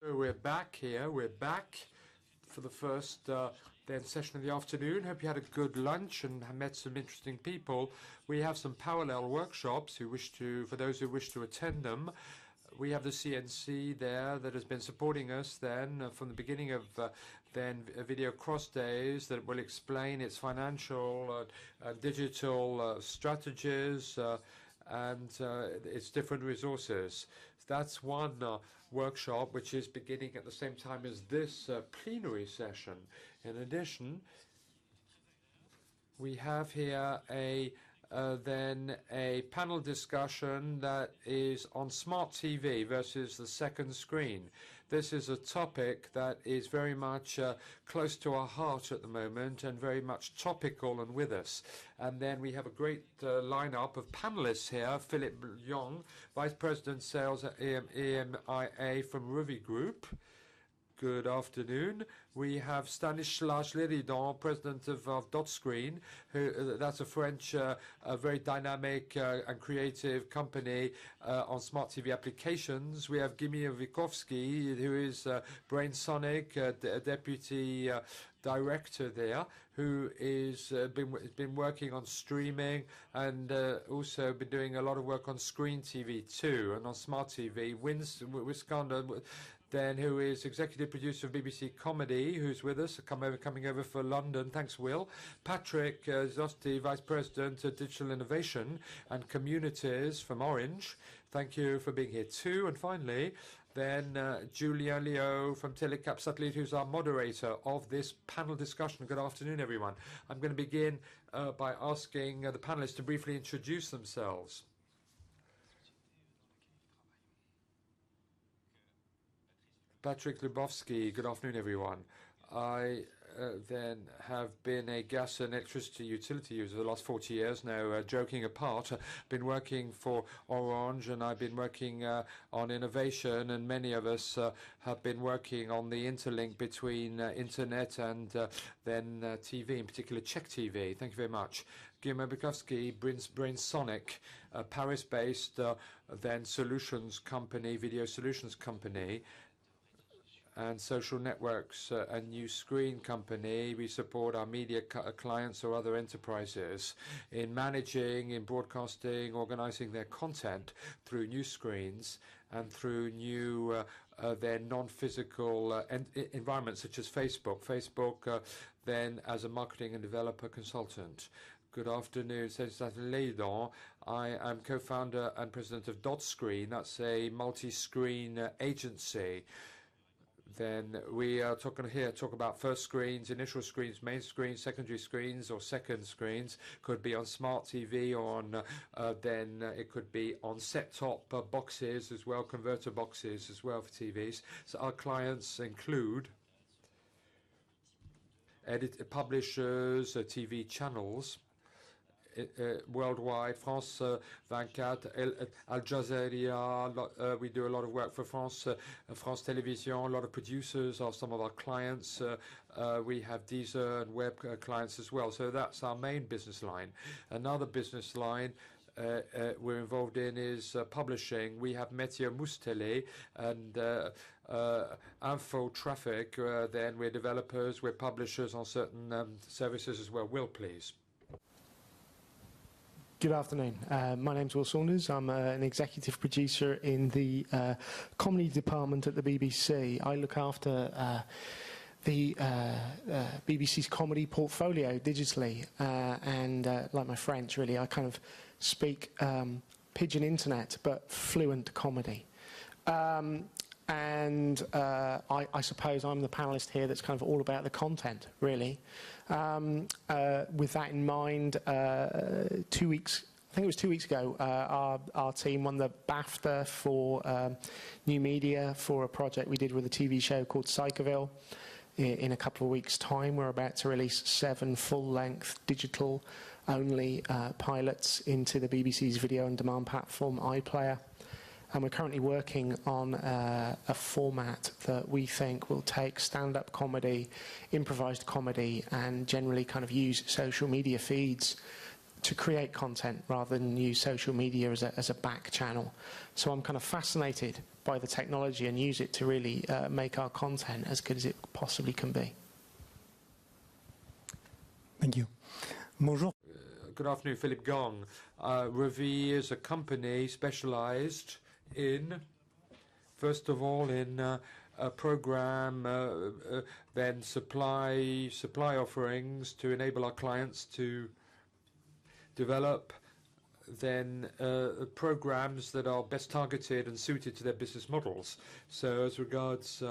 We're back here. We're back for the first then session of the afternoon. Hope you had a good lunch and met some interesting people. We have some parallel workshops for those who wish to attend them. We have the CNC there that has been supporting us then from the beginning of Video Cross Days that will explain its financial digital strategies and its different resources. That's one workshop which is beginning at the same time as this plenary session. In addition, we have here then a panel discussion that is on smart TV versus the second screen. This is a topic that is very much close to our heart at the moment and very much topical and with us. And then we have a great lineup of panelists here. Philippe, Vice President Sales at EMEA from Rovi Group. Good afternoon. We have Stanislas Leridon, President of DOTSCREEN, that's a French, very dynamic and creative company on smart TV applications. We have Guillaume Mikowski, who is Brainsonic, Deputy Director there, who is been working on streaming and also been doing a lot of work on screen TV too, and on smart TV. Wisconsin, then, who is executive producer of BBC Comedy, who's with us, coming over for London. Thanks, Will. Patrick Zosti, Vice President of Digital Innovation and Communities from Orange. Thank you for being here too. And finally, then Julien Leo from Telecap Satellite, who's our moderator of this panel discussion. Good afternoon, everyone. I'm going to begin by asking the panelists to briefly introduce themselves. Patrick Slupowski, good afternoon, everyone. I then have been a gas and electricity utility user for the last 40 years now. Joking apart, been working for Orange and I've been working on innovation, and many of us have been working on the interlink between internet and then TV, in particular Czech TV. Thank you very much. Guillaume Mikowski, Brainsonic, a Paris-based then solutions company, video solutions company, and social networks, a new screen company. We support our media clients or other enterprises in managing, in broadcasting, organizing their content through new screens and through new their non-physical environments such as Facebook. Facebook then as a marketing and developer consultant. Good afternoon, Stanislas Leridon. I am co-founder and president of DOTSCREEN. That's a multi-screen agency. Then we are talk about first screens, initial screens, main screens, secondary screens, or second screens. Could be on smart TV or on, then it could be on set-top boxes as well, converter boxes as well for TVs. So our clients include publishers, TV channels, worldwide, France 24, Al Jazeera, we do a lot of work for France Television, a lot of producers are some of our clients. We have Deezer and web clients as well. So that's our main business line. Another business line we're involved in is publishing. We have Métier Moustele and Info Traffic. Then we're developers, we're publishers on certain services as well. Will, please. Good afternoon. My name's Will Saunders. I'm an executive producer in the comedy department at the BBC. I look after the BBC's comedy portfolio digitally, and like my French, really, I kind of speak pidgin internet, but fluent comedy. And I suppose I'm the panelist here that's kind of all about the content, really. With that in mind, 2 weeks, I think it was 2 weeks ago, our team won the BAFTA for new media for a project we did with a TV show called Psychoville. In a couple of weeks' time, we're about to release 7 full-length digital-only pilots into the BBC's video-on-demand platform, iPlayer. And we're currently working on a format that we think will take stand-up comedy, improvised comedy, and generally kind of use social media feeds to create content rather than use social media as a back channel. So I'm kind of fascinated by the technology and use it to really make our content as good as it possibly can be. Thank you. Bonjour. Good afternoon, Philippe Gong. Rovi is a company specialized in, first of all, in a program, then supply offerings to enable our clients to develop then programs that are best targeted and suited to their business models. So as regards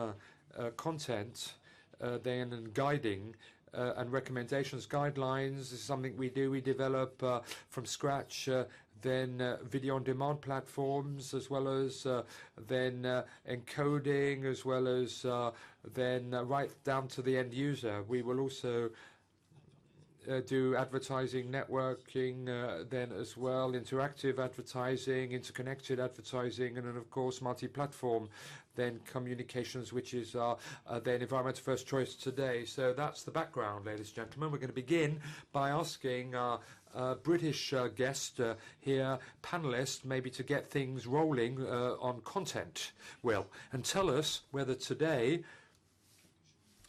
content, then and guiding and recommendations, guidelines is something we do. We develop from scratch then video on demand platforms, as well as then encoding, as well as then right down to the end user. We will also do advertising, networking, then as well, interactive advertising, interconnected advertising, and then of course multi-platform, then communications, which is then environmental first choice today. So that's the background, ladies and gentlemen. We're going to begin by asking our British guest here, panelist, maybe to get things rolling on content, Will, and tell us whether today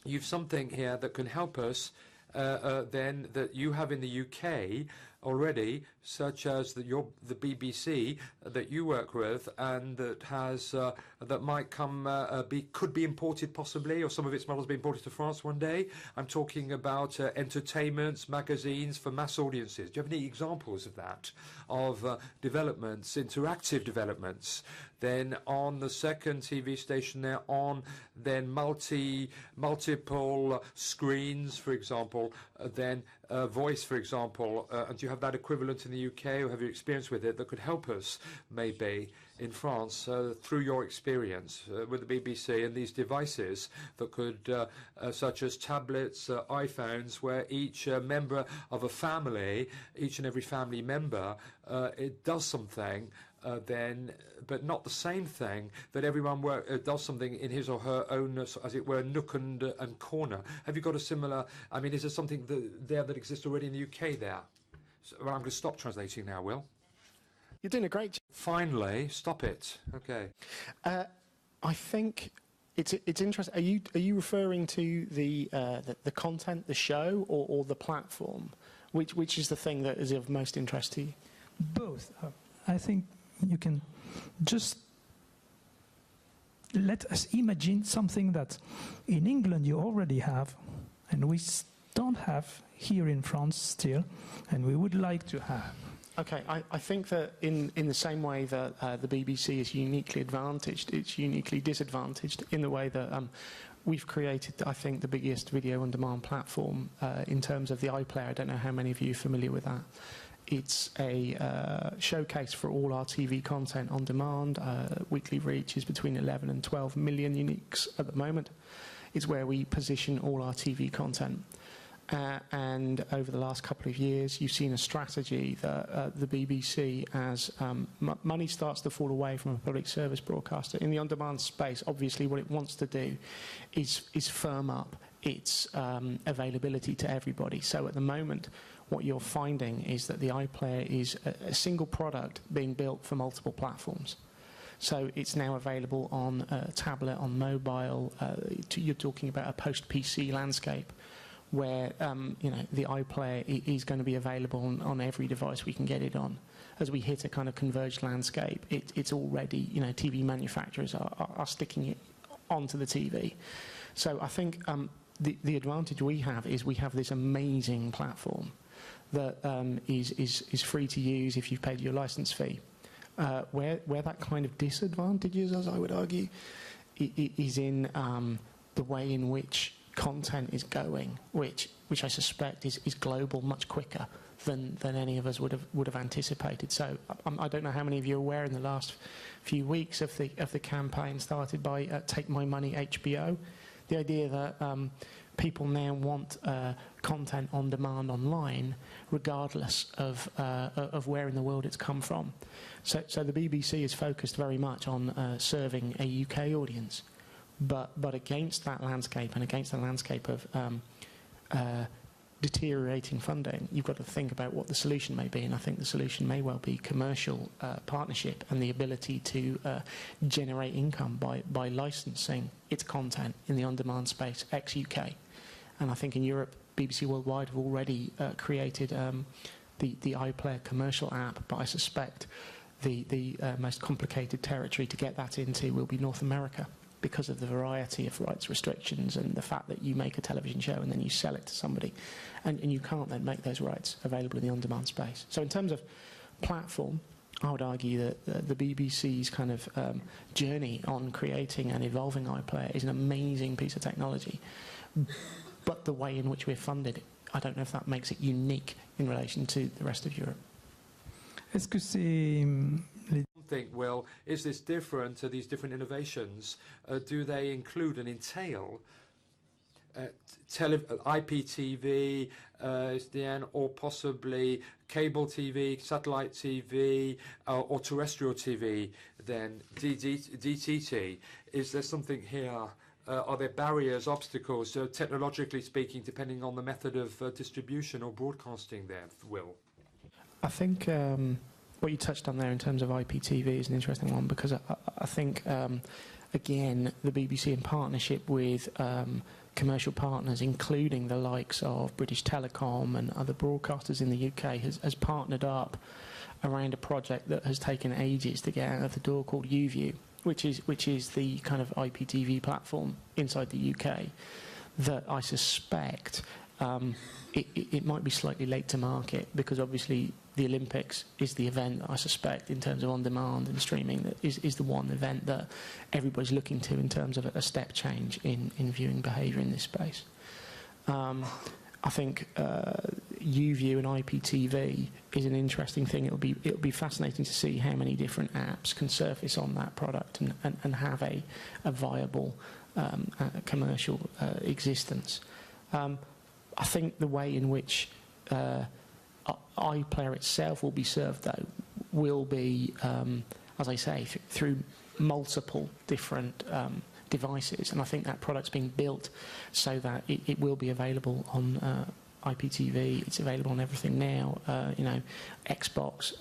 you've something here that can help us then that you have in the UK already, such as the BBC that you work with, and that has that might come could be imported possibly, or some of its models be imported to France one day. I'm talking about entertainments, magazines for mass audiences. Do you have any examples of that, of developments, interactive developments? Then on the second TV station, they're on then multiple screens, for example, then voice, for example. And do you have that equivalent in the UK, or have you experience with it that could help us maybe in France through your experience with the BBC and these devices that could, such as tablets, iPhones, where each member of a family, each and every family member, it does something then, but not the same thing, that everyone does something in his or her own, as it were, nook and corner. Have you got a similar, I mean, is there something there that exists already in the UK there? So, well, I'm going to stop translating now, Will. You're doing a great job. Finally, stop it. Okay. I think it's interesting. Are you referring to the content, the show, or the platform? Which is the thing that is of most interest to you? Both. I think you can just let us imagine something that in England you already have, and we don't have here in France still, and we would like to have. Okay, I think that in the same way that the BBC is uniquely advantaged, it's uniquely disadvantaged in the way that we've created, I think, the biggest video-on-demand platform in terms of the iPlayer. I don't know how many of you are familiar with that. It's a showcase for all our TV content on demand. Weekly reach is between 11 and 12 million uniques at the moment. It's where we position all our TV content. And over the last couple of years, you've seen a strategy that the BBC, as money starts to fall away from a public service broadcaster, in the on-demand space, obviously what it wants to do is firm up its availability to everybody. So at the moment, what you're finding is that the iPlayer is a single product being built for multiple platforms. So it's now available on tablet, on mobile. You're talking about a post-PC landscape where the iPlayer is going to be available on every device we can get it on. As we hit a kind of converged landscape, it's already, TV manufacturers are sticking it onto the TV. So I think the advantage we have is we have this amazing platform that is free to use if you've paid your license fee. Where that kind of disadvantages, as I would argue, is in the way in which content is going, which I suspect is global much quicker than any of us would have anticipated. So I don't know how many of you are aware in the last few weeks of the campaign started by Take My Money HBO. The idea that people now want content on demand online, regardless of where in the world it's come from. So the BBC is focused very much on serving a UK audience, but against that landscape and against the landscape of deteriorating funding, you've got to think about what the solution may be, and I think the solution may well be commercial partnership and the ability to generate income by licensing its content in the on-demand space ex-UK. And I think in Europe, BBC Worldwide have already created the iPlayer commercial app, but I suspect the most complicated territory to get that into will be North America, because of the variety of rights restrictions and the fact that you make a television show and then you sell it to somebody, and you can't then make those rights available in the on-demand space. So in terms of platform, I would argue that the BBC's kind of journey on creating and evolving iPlayer is an amazing piece of technology, but the way in which we're funded, I don't know if that makes it unique in relation to the rest of Europe. Est-ce que c'est think, well, is this different to these different innovations? Do they include and entail IPTV, SDN, or possibly cable TV, satellite TV, or terrestrial TV, then DTT? Is there something here? Are there barriers, obstacles, technologically speaking, depending on the method of distribution or broadcasting there, Will? I think what you touched on there in terms of IPTV is an interesting one, because I think, again, the BBC in partnership with commercial partners, including the likes of British Telecom and other broadcasters in the UK, has partnered up around a project that has taken ages to get out of the door, called UView, which is the kind of IPTV platform inside the UK that I suspect it might be slightly late to market, because obviously the Olympics is the event that I suspect, in terms of on-demand and streaming, that is the one event that everybody's looking to in terms of a step change in viewing behaviour in this space. I think UView and IPTV is an interesting thing. It'll be fascinating to see how many different apps can surface on that product and have a viable commercial existence. I think the way in which iPlayer itself will be served, though, will be, as I say, through multiple different devices, and I think that product's being built so that it will be available on IPTV. It's available on everything now, Xbox.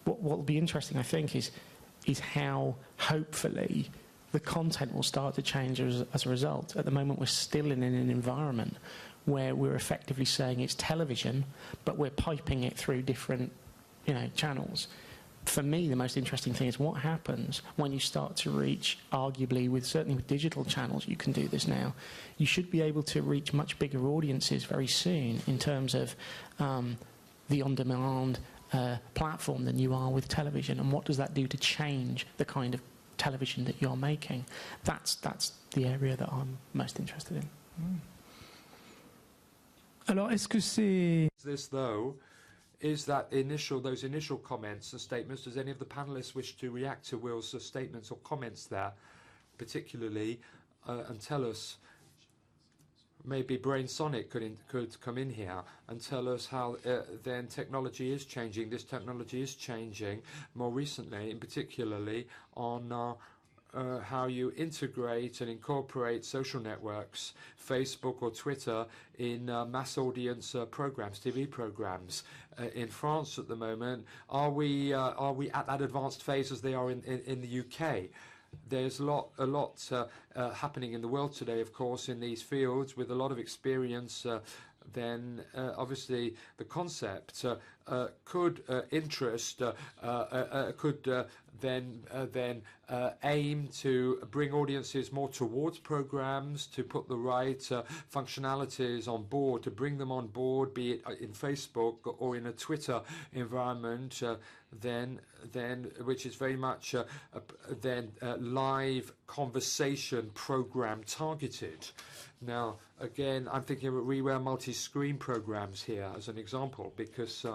What will be interesting, I think, is how hopefully the content will start to change as a result. At the moment, we're still in an environment where we're effectively saying it's television, but we're piping it through different, channels. For me, the most interesting thing is what happens when you start to reach, arguably, certainly with digital channels, you can do this now. You should be able to reach much bigger audiences very soon in terms of the on-demand platform than you are with television. And what does that do to change the kind of television that you're making? That's the area that I'm most interested in. Alors, est-ce que c'est... This, though, is that those initial comments and statements. Does any of the panelists wish to react to Will's statements or comments there, particularly, and tell us? Maybe Brainsonic could come in here and tell us how then technology is changing. This technology is changing more recently, and particularly on how you integrate and incorporate social networks, Facebook or Twitter, in mass audience programs, TV programs. In France at the moment, are we at that advanced phase as they are in the UK? There's a lot happening in the world today, of course, in these fields, with a lot of experience. Then obviously the concept could interest, could then aim to bring audiences more towards programs, to put the right functionalities on board, to bring them on board, be it in Facebook or in a Twitter environment, then which is very much live conversation program targeted. Now, again, I'm thinking of multi-screen programs here as an example, because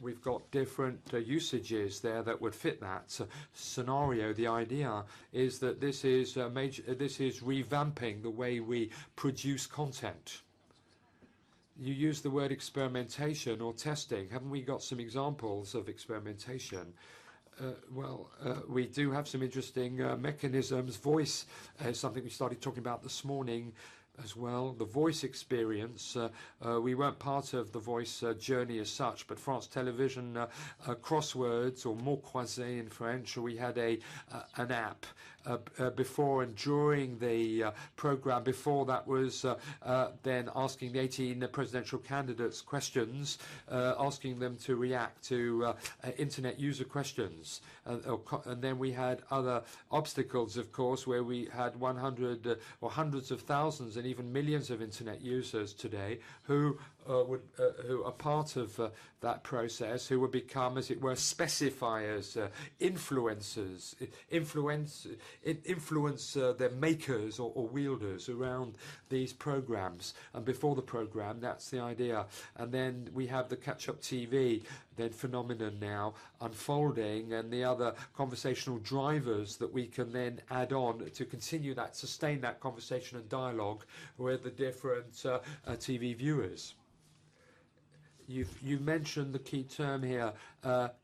we've got different usages there that would fit that scenario. The idea is that this is revamping the way we produce content. You use the word experimentation or testing. Haven't we got some examples of experimentation? We do have some interesting mechanisms. Voice is something we started talking about this morning as well. The voice experience, we weren't part of the voice journey as such, but France Television crosswords, or mots croisés in French, we had an app before and during the program. Before that was then asking the 18 presidential candidates questions, asking them to react to internet user questions. And then we had other obstacles, of course, where we had 100 or hundreds of thousands and even millions of internet users today who are part of that process, who would become, as it were, specifiers, influencers, influence their makers or wielders around these programs. And before the program, that's the idea. And then we have the catch-up TV then phenomenon now unfolding, and the other conversational drivers that we can then add on to continue that, sustain that conversation and dialogue with the different TV viewers. You mentioned the key term here,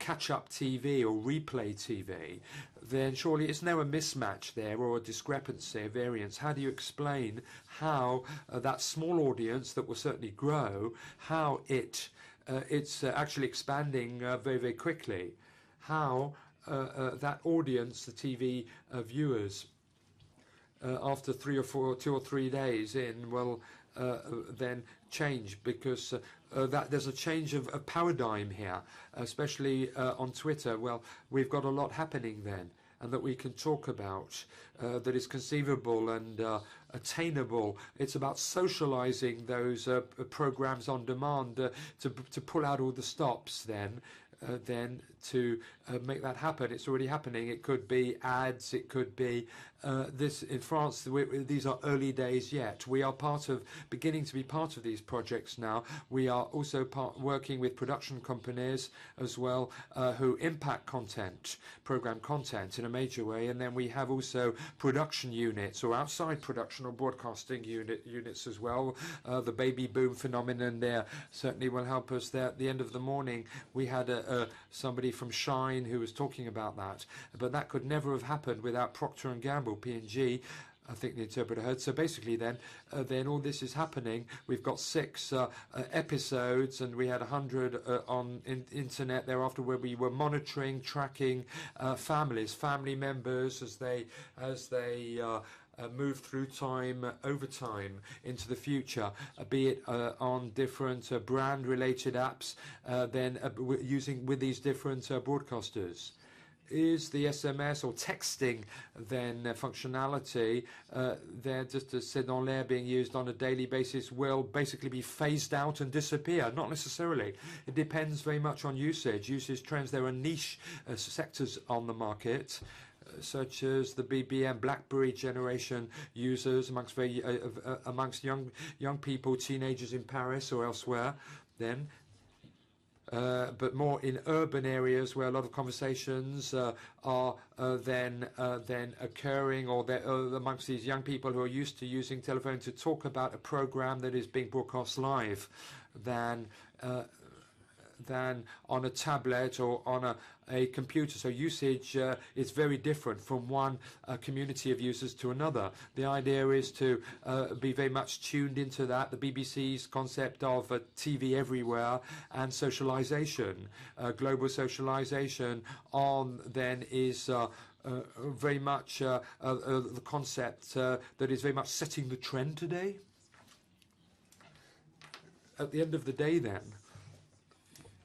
catch-up TV or replay TV. Then surely isn't there a mismatch there, or a discrepancy, a variance? How do you explain how that small audience that will certainly grow, how it's actually expanding very, very quickly? How that audience, the TV viewers, after 2 or 3 days in, will then change, because that there's a change of paradigm here, especially on Twitter. Well, we've got a lot happening then, and that we can talk about, that is conceivable and attainable. It's about socializing those programs on demand to pull out all the stops then to make that happen. It's already happening. It could be ads, it could be this. In France, these are early days yet. We are beginning to be part of these projects now. We are also working with production companies as well, who impact content, program content in a major way. And then we have also production units, or outside production or broadcasting units as well. The baby boom phenomenon there certainly will help us there. At the end of the morning, we had somebody from Shine who was talking about that, but that could never have happened without Procter & Gamble, P&G, I think the interpreter heard. So basically then all this is happening. We've got 6 episodes, and we had 100 on internet thereafter, where we were monitoring, tracking family members as they move through time, over time, into the future, be it on different brand-related apps, then using with these different broadcasters. Is the SMS or texting then functionality there, just as c'est dans l'air, being used on a daily basis, will basically be phased out and disappear? Not necessarily. It depends very much on usage trends. There are niche sectors on the market, such as the BBM, BlackBerry generation users amongst young people, teenagers in Paris or elsewhere. Then. But more in urban areas where a lot of conversations are then occurring, or amongst these young people who are used to using telephone to talk about a program that is being broadcast live, than on a tablet or on a computer. So usage is very different from one community of users to another. The idea is to be very much tuned into that. The BBC's concept of TV everywhere and socialization, global socialization then is very much the concept that is very much setting the trend today. At the end of the day then,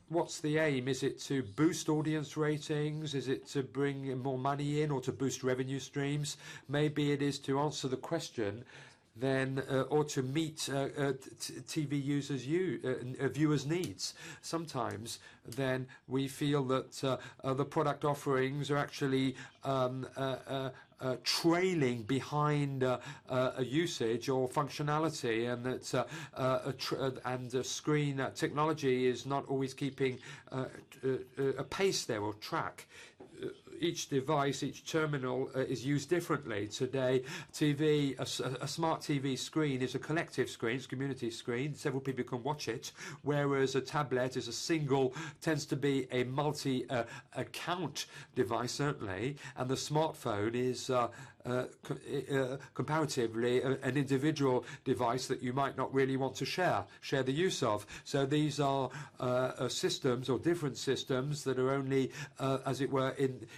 what's the aim? Is it to boost audience ratings? Is it to bring more money in, or to boost revenue streams? Maybe it is to answer the question then, or to meet TV users' viewers' needs. Sometimes then we feel that the product offerings are actually trailing behind a usage or functionality, and that screen technology is not always keeping a pace there or track. Each device, each terminal is used differently. Today, a smart TV screen is a collective screen, it's a community screen. Several people can watch it, whereas a tablet is tends to be a multi-account device, certainly, and the smartphone is comparatively an individual device that you might not really want to share the use of. So these are systems or different systems that are only, as it were,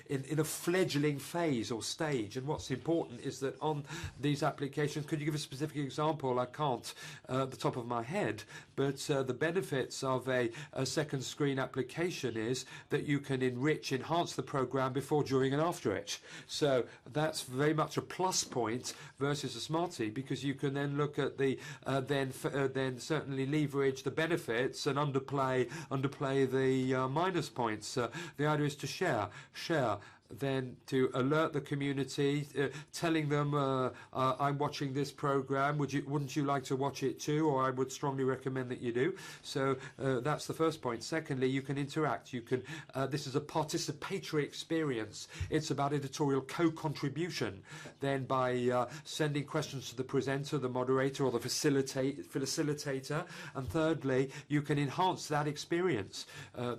in a fledgling phase or stage. And what's important is that on these applications, could you give a specific example? I can't at the top of my head, but the benefits of a second screen application is that you can enhance the program before, during and after it. So that's very much a plus point versus a smartie, because you can then look at the then certainly leverage the benefits and underplay the minus points. The idea is to share, then to alert the community, telling them I'm watching this program, wouldn't you like to watch it too, or I would strongly recommend that you do. So that's the first point. Secondly, you can interact. This is a participatory experience. It's about editorial co-contribution. Then by sending questions to the presenter, the moderator, or the facilitator. And thirdly, you can enhance that experience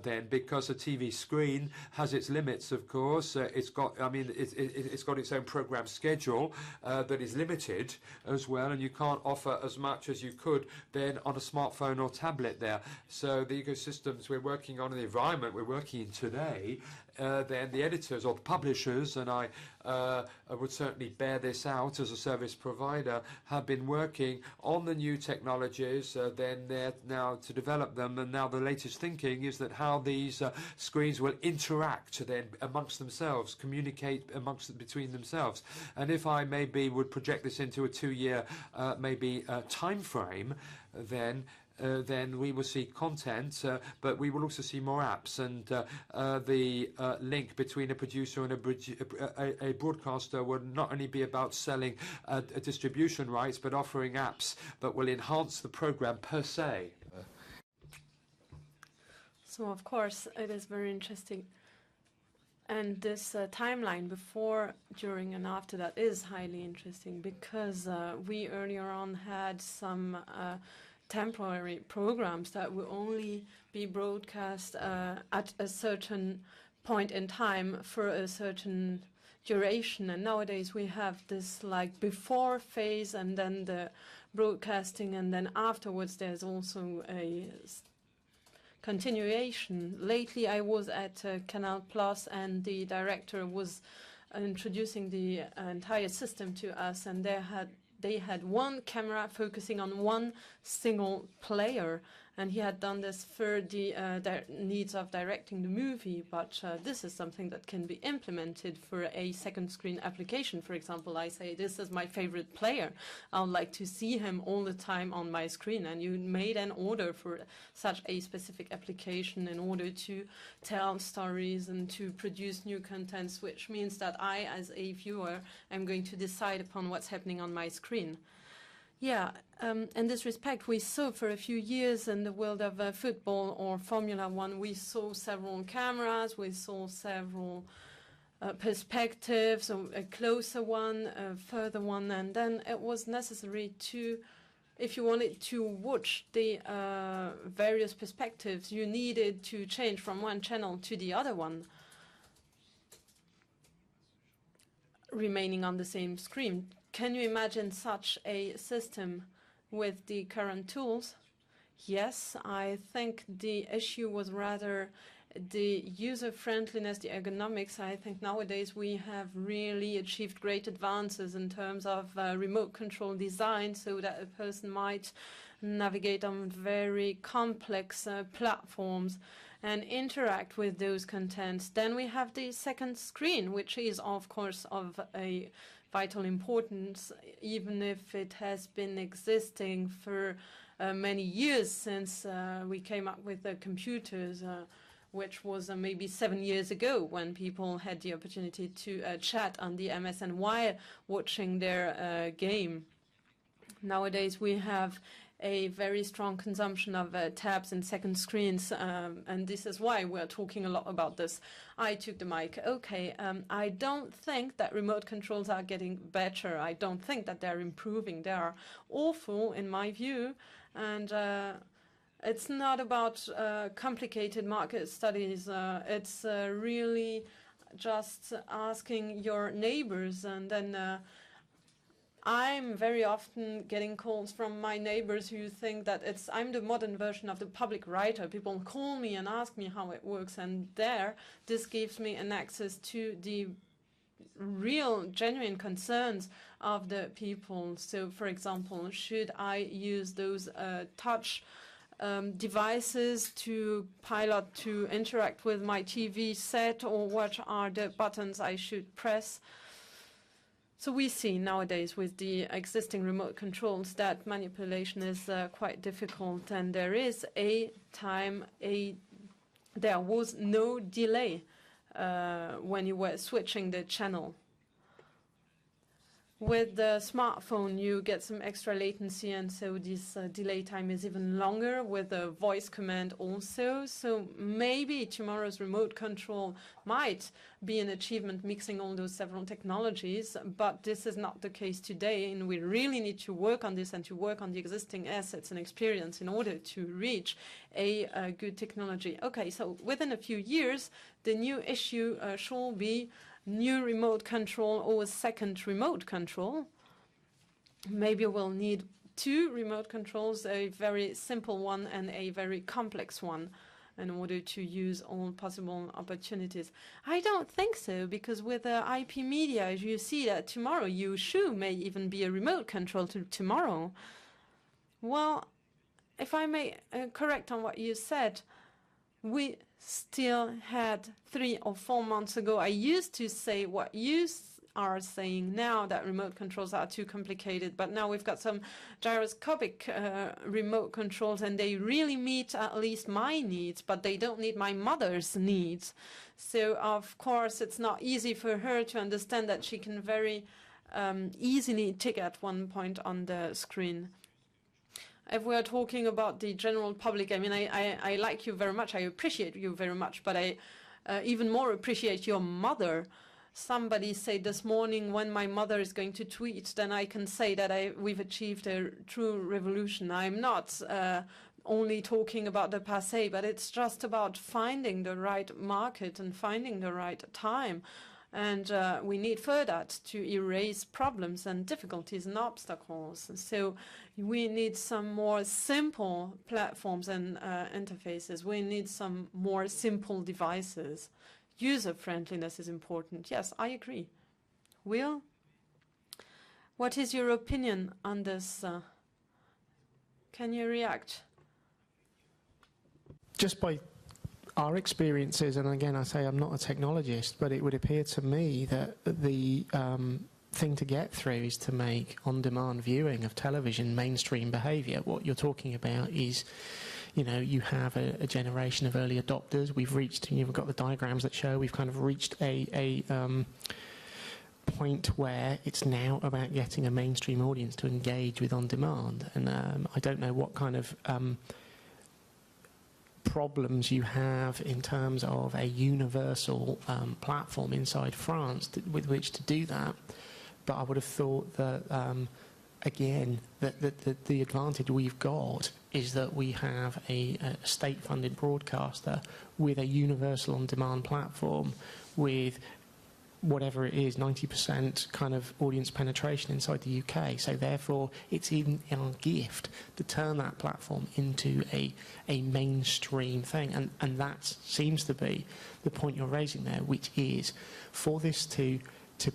then, because a TV screen has its limits, of course. It's got its own program schedule that is limited as well, and you can't offer as much as you could then on a smartphone or tablet there. So the ecosystems we're working on, and the environment we're working in today, then the editors or the publishers, and I would certainly bear this out as a service provider, have been working on the new technologies, then they're now to develop them, and now the latest thinking is that how these screens will interact then amongst themselves, communicate between themselves. And if I maybe would project this into a 2-year time frame, then we will see content, but we will also see more apps, and the link between a producer and a broadcaster will not only be about selling distribution rights, but offering apps that will enhance the program per se. So, of course, it is very interesting. And this timeline before, during, and after that is highly interesting, because we earlier on had some temporary programs that will only be broadcast at a certain point in time for a certain duration. And nowadays we have this like before phase, and then the broadcasting, and then afterwards there's also a continuation. Lately I was at Canal Plus, and the director was introducing the entire system to us, and they had one camera focusing on one single player, and he had done this for the needs of directing the movie. But this is something that can be implemented for a second screen application. For example, I say, this is my favorite player. I would like to see him all the time on my screen. And you made an order for such a specific application in order to tell stories and to produce new contents, which means that I, as a viewer, am going to decide upon what's happening on my screen. Yeah, in this respect, we saw for a few years in the world of football or Formula One, we saw several cameras, we saw several perspectives, a closer one, a further one, and then it was necessary to, if you wanted to watch the various perspectives, you needed to change from one channel to the other one, remaining on the same screen. Can you imagine such a system with the current tools? Yes, I think the issue was rather the user-friendliness, the ergonomics. I think nowadays we have really achieved great advances in terms of remote control design, so that a person might navigate on very complex platforms and interact with those contents. Then we have the second screen, which is, of course, of a vital importance, even if it has been existing for many years since we came up with the computers. which was maybe 7 years ago when people had the opportunity to chat on the MSN while watching their game. Nowadays we have a very strong consumption of tabs and second screens, and this is why we're talking a lot about this. I took the mic. Okay, I don't think that remote controls are getting better. I don't think that they're improving. They are awful in my view, and it's not about complicated market studies. It's really just asking your neighbors, and then I'm very often getting calls from my neighbors who think that I'm the modern version of the public writer. People call me and ask me how it works, and this gives me an access to the real, genuine concerns of the people. So, for example, should I use those touch devices to pilot, to interact with my TV set, or what are the buttons I should press? So we see nowadays with the existing remote controls that manipulation is quite difficult, and there is there was no delay when you were switching the channel. With the smartphone, you get some extra latency, and so this delay time is even longer with the voice command also. So maybe tomorrow's remote control might be an achievement mixing all those several technologies, but this is not the case today, and we really need to work on this and to work on the existing assets and experience in order to reach a good technology. Okay, so within a few years, the new issue shall be new remote control or a second remote control. Maybe we'll need 2 remote controls, a very simple one and a very complex one, in order to use all possible opportunities. I don't think so, because with IP media, you see that tomorrow Shoe may even be a remote control to tomorrow. Well, if I may correct on what you said, we still had 3 or 4 months ago, I used to say what you are saying now, that remote controls are too complicated, but now we've got some gyroscopic remote controls, and they really meet at least my needs, but they don't need my mother's needs. So of course it's not easy for her to understand that she can very easily tick at one point on the screen. If we are talking about the general public, I mean, I like you very much, I appreciate you very much, but I even more appreciate your mother. Somebody said this morning, when my mother is going to tweet, then I can say that we've achieved a true revolution. I'm not only talking about the passé, but it's just about finding the right market and finding the right time. And we need for that to erase problems and difficulties and obstacles. So we need some more simple platforms and interfaces. We need some more simple devices. User-friendliness is important. Yes, I agree. Will, what is your opinion on this? Can you react? Just by our experiences, and again I say I'm not a technologist, but it would appear to me that the thing to get through is to make on-demand viewing of television mainstream behaviour. What you're talking about is, you know, you have a generation of early adopters. We've reached, you've got the diagrams that show we've kind of reached a point where it's now about getting a mainstream audience to engage with on-demand. And I don't know what kind of problems you have in terms of a universal platform inside France with which to do that, but I would have thought that again that the advantage we've got is that we have a state-funded broadcaster with a universal on-demand platform with whatever it is, 90% kind of audience penetration inside the UK. So therefore, it's even our gift to turn that platform into a mainstream thing. And that seems to be the point you're raising there, which is for this to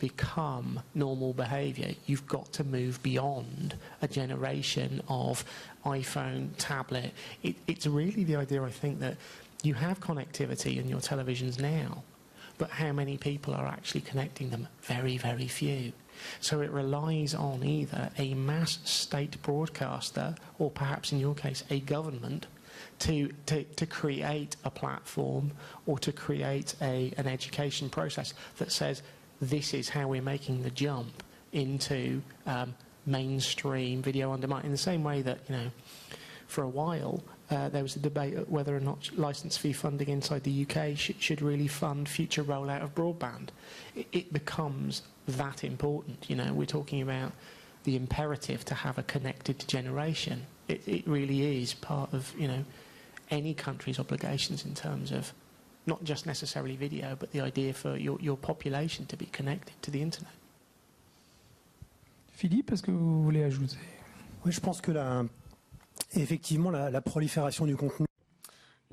become normal behaviour, you've got to move beyond a generation of iPhone, tablet. It's really the idea, I think, that you have connectivity in your televisions now, but how many people are actually connecting them? Very, very few. So it relies on either a mass state broadcaster or perhaps in your case a government to create a platform or to create an education process that says this is how we're making the jump into mainstream video on demand, in the same way that, you know, for a while there was a debate whether or not licence fee funding inside the UK should really fund future rollout of broadband. It becomes that important. You know, we're talking about the imperative to have a connected generation. It really is part of, you know, any country's obligations in terms of not just necessarily video, but the idea for your population to be connected to the internet. Philippe, est-ce que vous voulez ajouter? Oui, je pense que effectivement, la prolifération du contenu.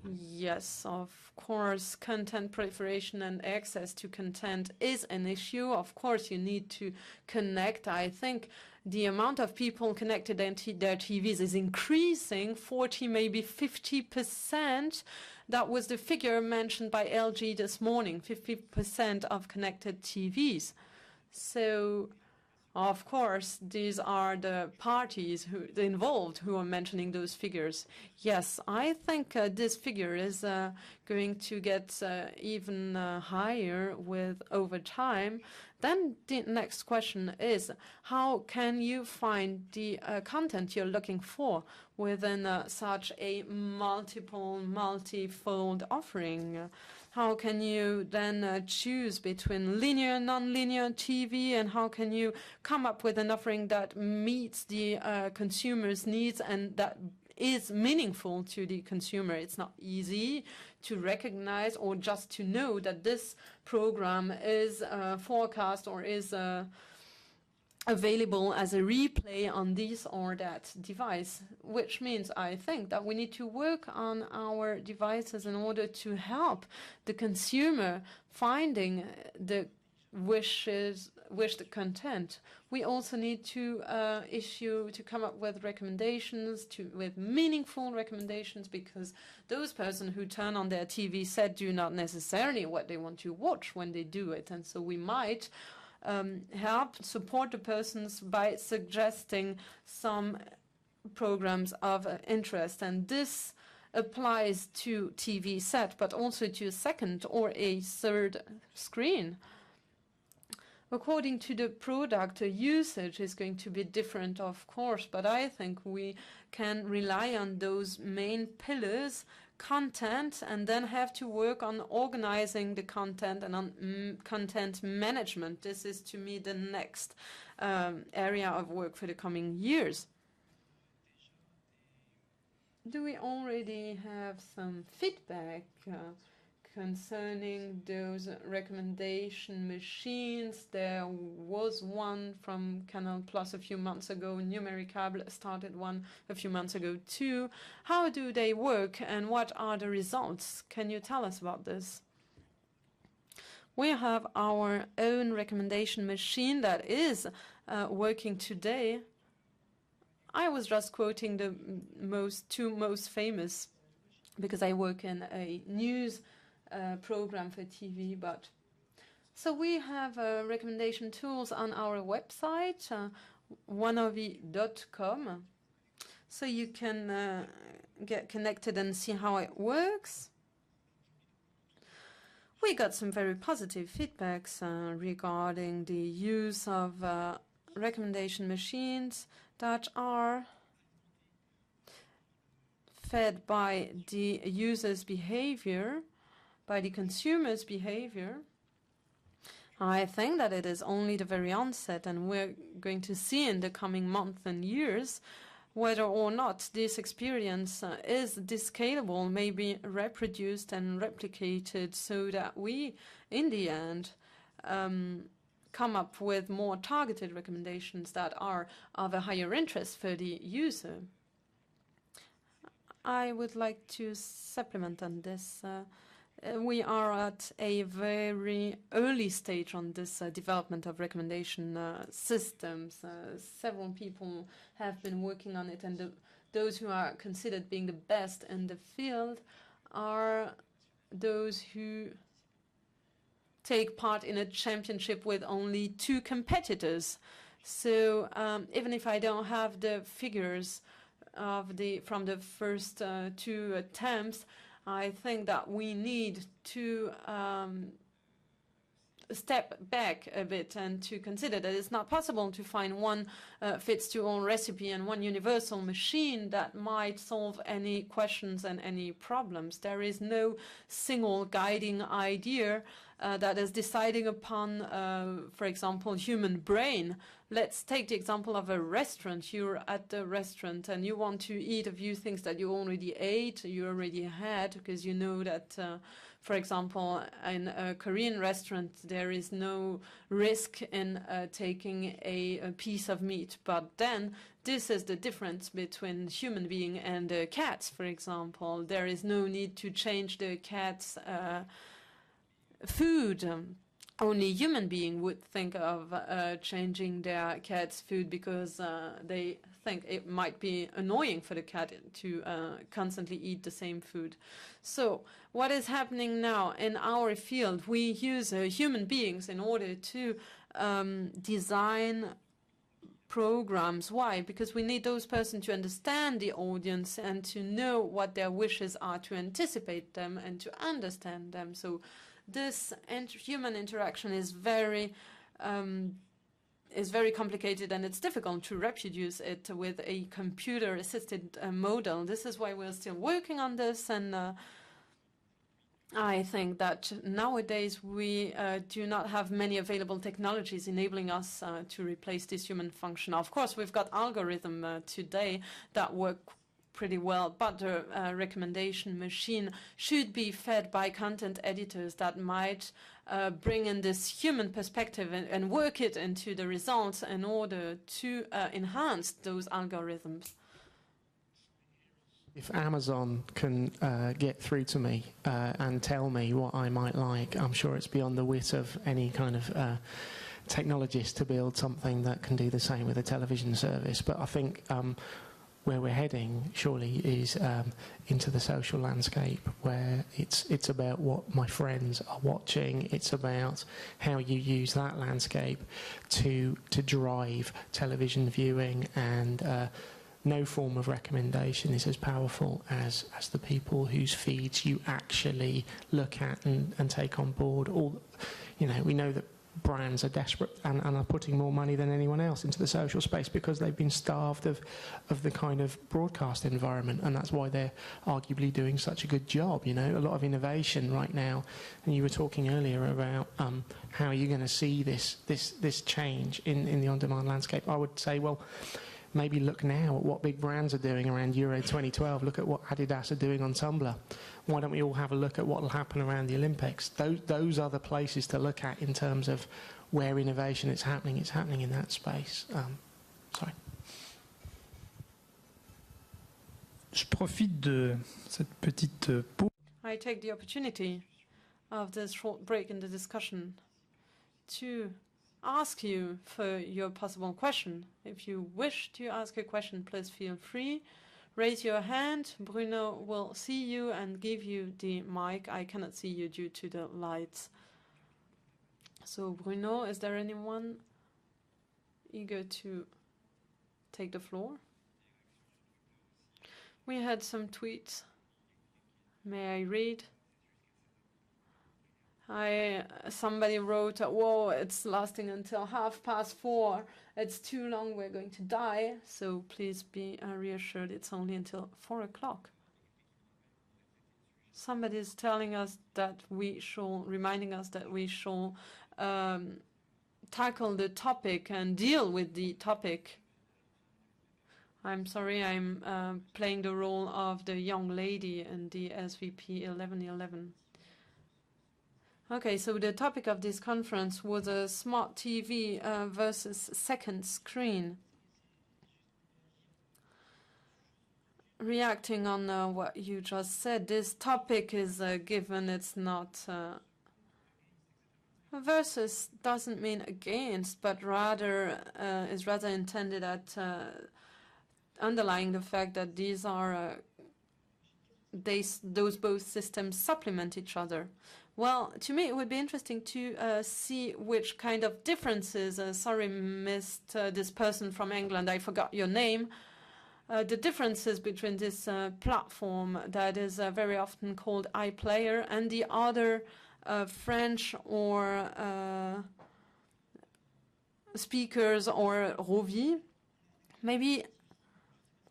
Yes, of course, content proliferation and access to content is an issue. Of course, you need to connect. I think the amount of people connected to their TVs is increasing, 40, maybe 50%. That was the figure mentioned by LG this morning, 50% of connected TVs. So, of course, these are the parties involved who are mentioning those figures. Yes, I think this figure is going to get even higher over time. Then the next question is, how can you find the content you're looking for within such a multifold offering? How can you then choose between linear and non-linear TV, and how can you come up with an offering that meets the consumer's needs and that is meaningful to the consumer? It's not easy to recognize or just to know that this program is forecast or is available as a replay on this or that device, which means I think that we need to work on our devices in order to help the consumer finding the wished content. We also need to come up with recommendations, with meaningful recommendations, because those persons who turn on their TV set do not necessarily what they want to watch when they do it, and so we might help support the persons by suggesting some programs of interest. And this applies to TV set, but also to a second or a third screen. According to the product, usage is going to be different, of course, but I think we can rely on those main pillars, content, and then have to work on organizing the content and on content management. This is, to me, the next area of work for the coming years. Do we already have some feedback concerning those recommendation machines? There was one from Canal Plus a few months ago. Numericable started one a few months ago too. How do they work and what are the results? Can you tell us about this? We have our own recommendation machine that is working today. I was just quoting the two most famous because I work in a news program for TV, but so we have recommendation tools on our website, Rovi.com, so you can get connected and see how it works. We got some very positive feedbacks regarding the use of recommendation machines that are fed by the user's behavior, by the consumer's behavior. I think that it is only the very onset, and we're going to see in the coming months and years whether or not this experience is scalable, may be reproduced and replicated, so that we, in the end, come up with more targeted recommendations that are of a higher interest for the user. I would like to supplement on this. We are at a very early stage on this development of recommendation systems. Several people have been working on it, and those who are considered being the best in the field are those who take part in a championship with only 2 competitors. So even if I don't have the figures from the first two attempts, I think that we need to step back a bit and to consider that it's not possible to find one fits-to-all recipe and one universal machine that might solve any questions and any problems. There is no single guiding idea that is deciding upon, for example, human brain. Let's take the example of a restaurant. You're at the restaurant and you want to eat a few things that you already ate, you already had, because you know that for example, in a Korean restaurant, there is no risk in taking a piece of meat. But then this is the difference between human being and cats, for example. There is no need to change the cat's food. Only human being would think of changing their cat's food because they think it might be annoying for the cat to constantly eat the same food. So what is happening now in our field, we use human beings in order to design programs. Why? Because we need those persons to understand the audience and to know what their wishes are, to anticipate them and to understand them. So this human interaction is very complicated, and it's difficult to reproduce it with a computer-assisted model. This is why we're still working on this, and I think that nowadays we do not have many available technologies enabling us to replace this human function. Of course, we've got algorithm today that work pretty well, but the recommendation machine should be fed by content editors that might bring in this human perspective and work it into the results in order to enhance those algorithms. If Amazon can get through to me and tell me what I might like, I'm sure it's beyond the wit of any kind of technologist to build something that can do the same with a television service. But I think where we're heading, surely, is into the social landscape, where it's about what my friends are watching. It's about how you use that landscape to drive television viewing, and no form of recommendation is as powerful as the people whose feeds you actually look at and take on board. We know that brands are desperate and are putting more money than anyone else into the social space because they've been starved of the kind of broadcast environment, and that's why they're arguably doing such a good job. A lot of innovation right now, and you were talking earlier about how you're going to see this change in the on-demand landscape. I would say, well, maybe look now at what big brands are doing around Euro 2012. Look at what Adidas are doing on Tumblr. Why don't we all have a look at what will happen around the Olympics? Those are the places to look at in terms of where innovation is happening. It's happening in that space. Sorry. Je profite de cette petite pause. I take the opportunity of this short break in the discussion to ask you for your possible question. If you wish to ask a question, please feel free. Raise your hand. Bruno will see you and give you the mic. I cannot see you due to the lights. So, Bruno, is there anyone eager to take the floor? We had some tweets. May I read? Somebody wrote, whoa, it's lasting until 4:30. It's too long, we're going to die. So please be reassured, it's only until 4 o'clock. Somebody is telling us that reminding us that we shall tackle the topic and deal with the topic. I'm sorry, I'm playing the role of the young lady in the SVP 1111. Okay, so the topic of this conference was a smart TV versus second screen. Reacting on what you just said, this topic is given, it's not... versus doesn't mean against, but rather is rather intended at underlying the fact that these are... those both systems supplement each other. Well, to me, it would be interesting to see which kind of differences. Sorry, missed this person from England. I forgot your name. the differences between this platform that is very often called iPlayer and the other French or speakers or Rovi. Maybe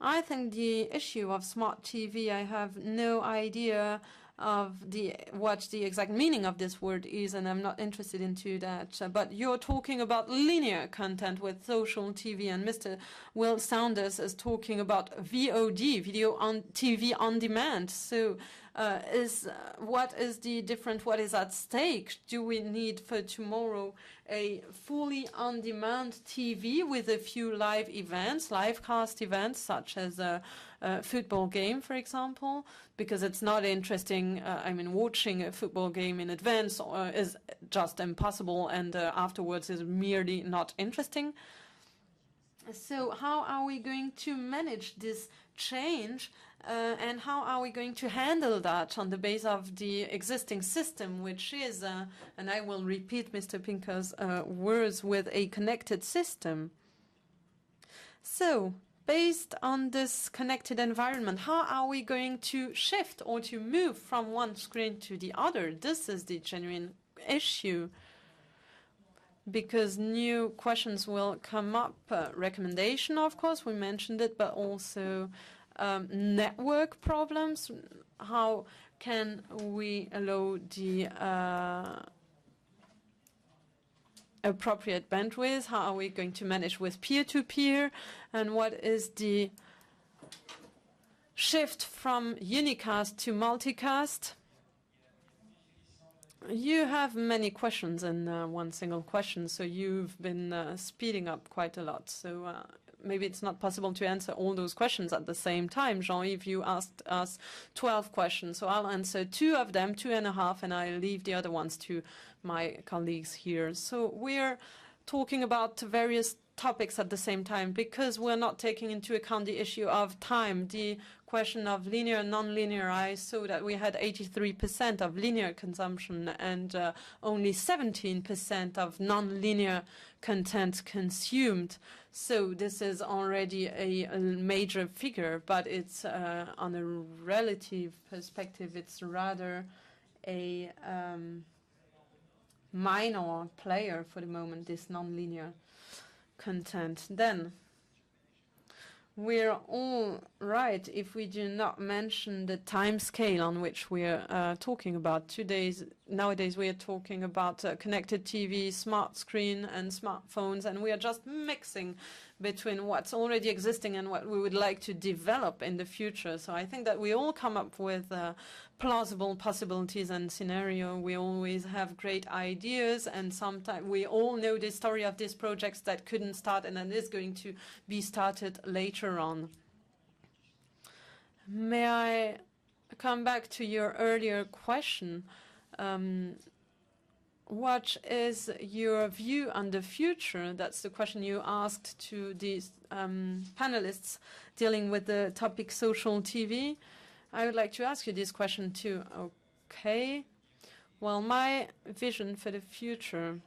I think the issue of smart TV, I have no idea of what the exact meaning of this word is, and I'm not interested into that. But you're talking about linear content with social TV, and Mr. Will Saunders is talking about VOD, video on TV on demand. So what is the difference? What is at stake? Do we need for tomorrow a fully on-demand TV with a few live events, live cast events, such as a football game, for example? Because it's not interesting. I mean, watching a football game in advance is just impossible, and afterwards is merely not interesting. So how are we going to manage this change, and how are we going to handle that on the base of the existing system, which is, and I will repeat Mr. Pinker's words, with a connected system? So, based on this connected environment, how are we going to shift or to move from one screen to the other? This is the genuine issue, because new questions will come up. Recommendation, of course, we mentioned it, but also network problems. How can we allow the appropriate bandwidth? How are we going to manage with peer-to-peer? And what is the shift from unicast to multicast? You have many questions in one single question, so you've been speeding up quite a lot. So maybe it's not possible to answer all those questions at the same time. Jean-Yves, you asked us 12 questions, so I'll answer 2 of them, 2.5, and I'll leave the other ones to my colleagues here. So we're talking about various topics at the same time, because we're not taking into account the issue of time, the question of linear and non-linear. I saw that we had 83% of linear consumption and only 17% of non-linear content consumed. So this is already a major figure, but it's on a relative perspective, it's rather a minor player for the moment, this non-linear content. Then we're all right if we do not mention the time scale on which we're talking about. Nowadays we are talking about connected TV, smart screen and smartphones, and we are just mixing between what's already existing and what we would like to develop in the future. So I think that we all come up with plausible possibilities and scenario. We always have great ideas, and sometimes we all know the story of these projects that couldn't start and then is going to be started later on. May I come back to your earlier question? What is your view on the future? That's the question you asked to these panelists dealing with the topic social TV. I would like to ask you this question too. Okay. Well, my vision for the future,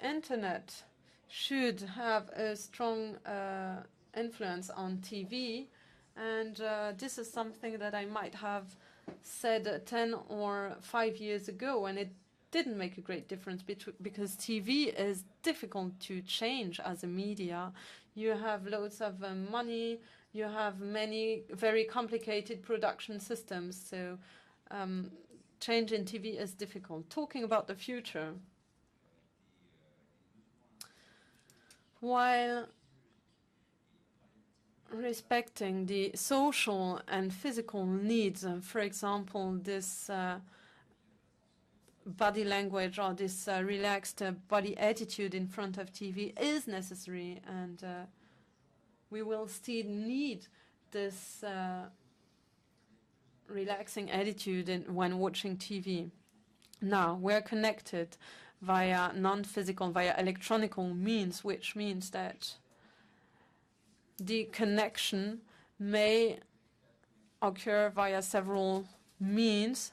Internet should have a strong influence on TV, and this is something that I might have said 10 or 5 years ago, and it didn't make a great difference because TV is difficult to change as a media. You have loads of money, you have many very complicated production systems, so change in TV is difficult. Talking about the future, while respecting the social and physical needs, for example, this body language or this relaxed body attitude in front of TV is necessary, and we will still need this relaxing attitude when watching TV. Now, we're connected via non-physical, via electronical means, which means that the connection may occur via several means,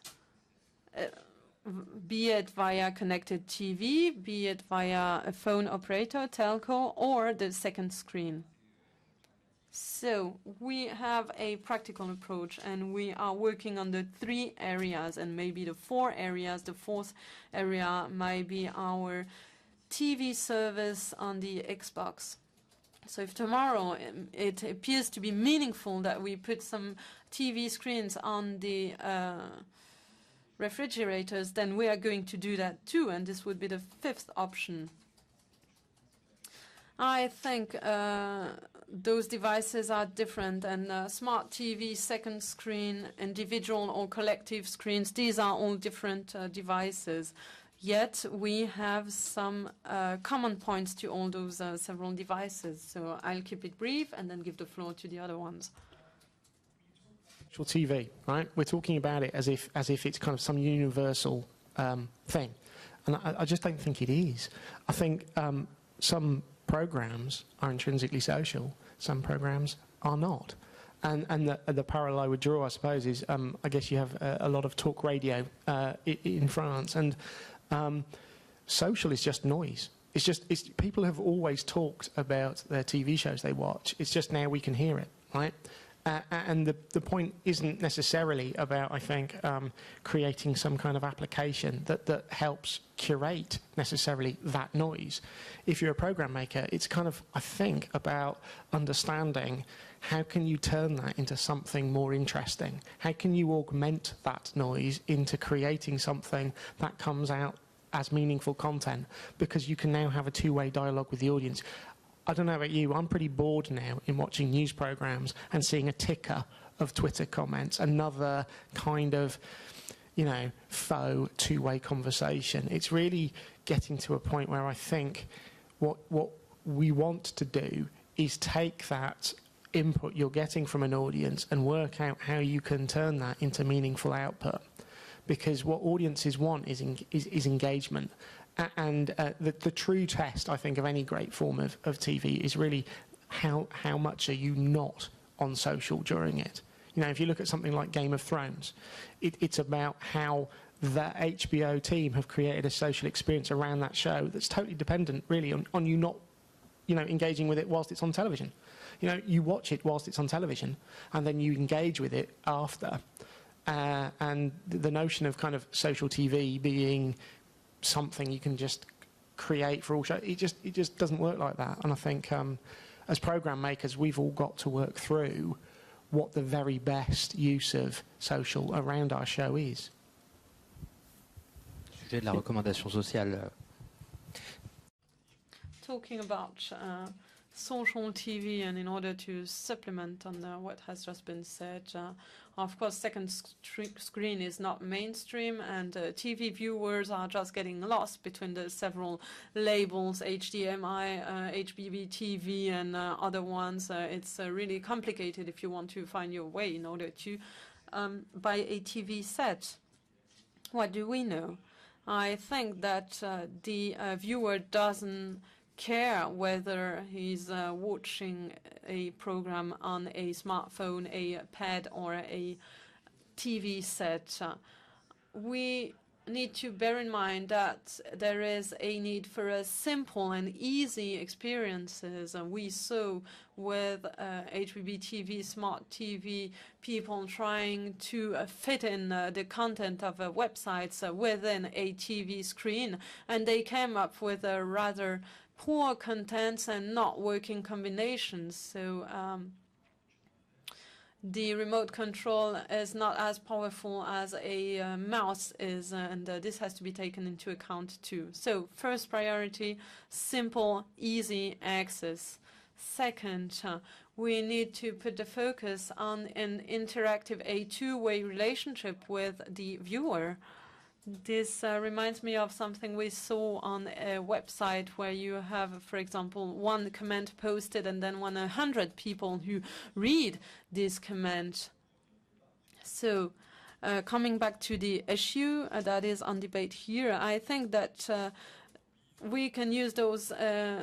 be it via connected TV, be it via a phone operator, telco, or the second screen. So we have a practical approach, and we are working on the 3 areas and maybe the 4 areas. The 4th area might be our TV service on the Xbox. So if tomorrow it appears to be meaningful that we put some TV screens on the refrigerators, then we are going to do that too, and this would be the 5th option. I think those devices are different, and smart TV, second screen, individual or collective screens, these are all different devices. Yet we have some common points to all those several devices. So I'll keep it brief and then give the floor to the other ones. TV, right? We're talking about it as if it's kind of some universal thing, and I just don't think it is. I think some programs are intrinsically social, some programs are not. And the parallel I would draw, I suppose, is I guess you have a lot of talk radio in France, and social is just noise. It's people have always talked about their TV shows they watch. It's just now we can hear it, right? And the point isn't necessarily about, I think, creating some kind of application that helps curate necessarily that noise. If you're a program maker, it's kind of, I think, about understanding how can you turn that into something more interesting? How can you augment that noise into creating something that comes out as meaningful content? Because you can now have a two-way dialogue with the audience. I don't know about you, I'm pretty bored now in watching news programs and seeing a ticker of Twitter comments, another kind of, you know, faux two-way conversation. It's really getting to a point where I think what we want to do is take that input you're getting from an audience and work out how you can turn that into meaningful output. Because what audiences want is engagement. And the true test, I think, of any great form of TV is really how much are you not on social during it. You know, if you look at something like Game of Thrones, it's about how the HBO team have created a social experience around that show that's totally dependent, really, on you not, you know, engaging with it whilst it's on television. You know, you watch it whilst it's on television, and then you engage with it after. And the notion of kind of social TV being something you can just create for all shows, it just doesn't work like that. And I think as program makers, we've all got to work through what the very best use of social around our show is. Sujet de la recommandation sociale. Talking about social TV, and in order to supplement on what has just been said, of course, second screen is not mainstream, and TV viewers are just getting lost between the several labels, HDMI, HBB TV, and other ones. It's really complicated if you want to find your way in order to buy a TV set. What do we know? I think that the viewer doesn't care whether he's watching a program on a smartphone, a pad, or a TV set. We need to bear in mind that there is a need for a simple and easy experiences. We saw with HBB TV, smart TV, people trying to fit in the content of websites within a TV screen, and they came up with a rather poor contents and not working combinations. So the remote control is not as powerful as a mouse is, and this has to be taken into account too. So first priority, simple, easy access. Second, we need to put the focus on an interactive, a two-way relationship with the viewer. This reminds me of something we saw on a website where you have, for example, one comment posted and then 100 people who read this comment. So coming back to the issue that is on debate here, I think that we can use those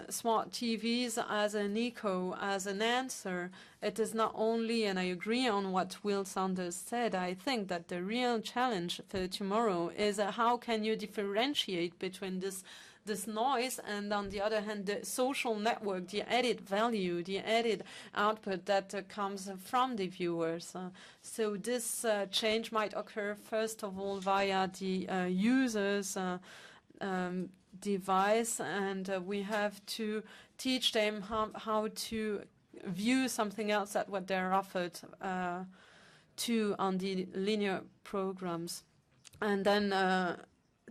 smart TVs as an echo, as an answer. It is not only, and I agree on what Will Saunders said, I think that the real challenge for tomorrow is how can you differentiate between this this noise, and on the other hand, the social network, the added value, the added output that comes from the viewers. So this change might occur, first of all, via the users' device, and we have to teach them how to view something else than what they're offered to on the linear programs, and then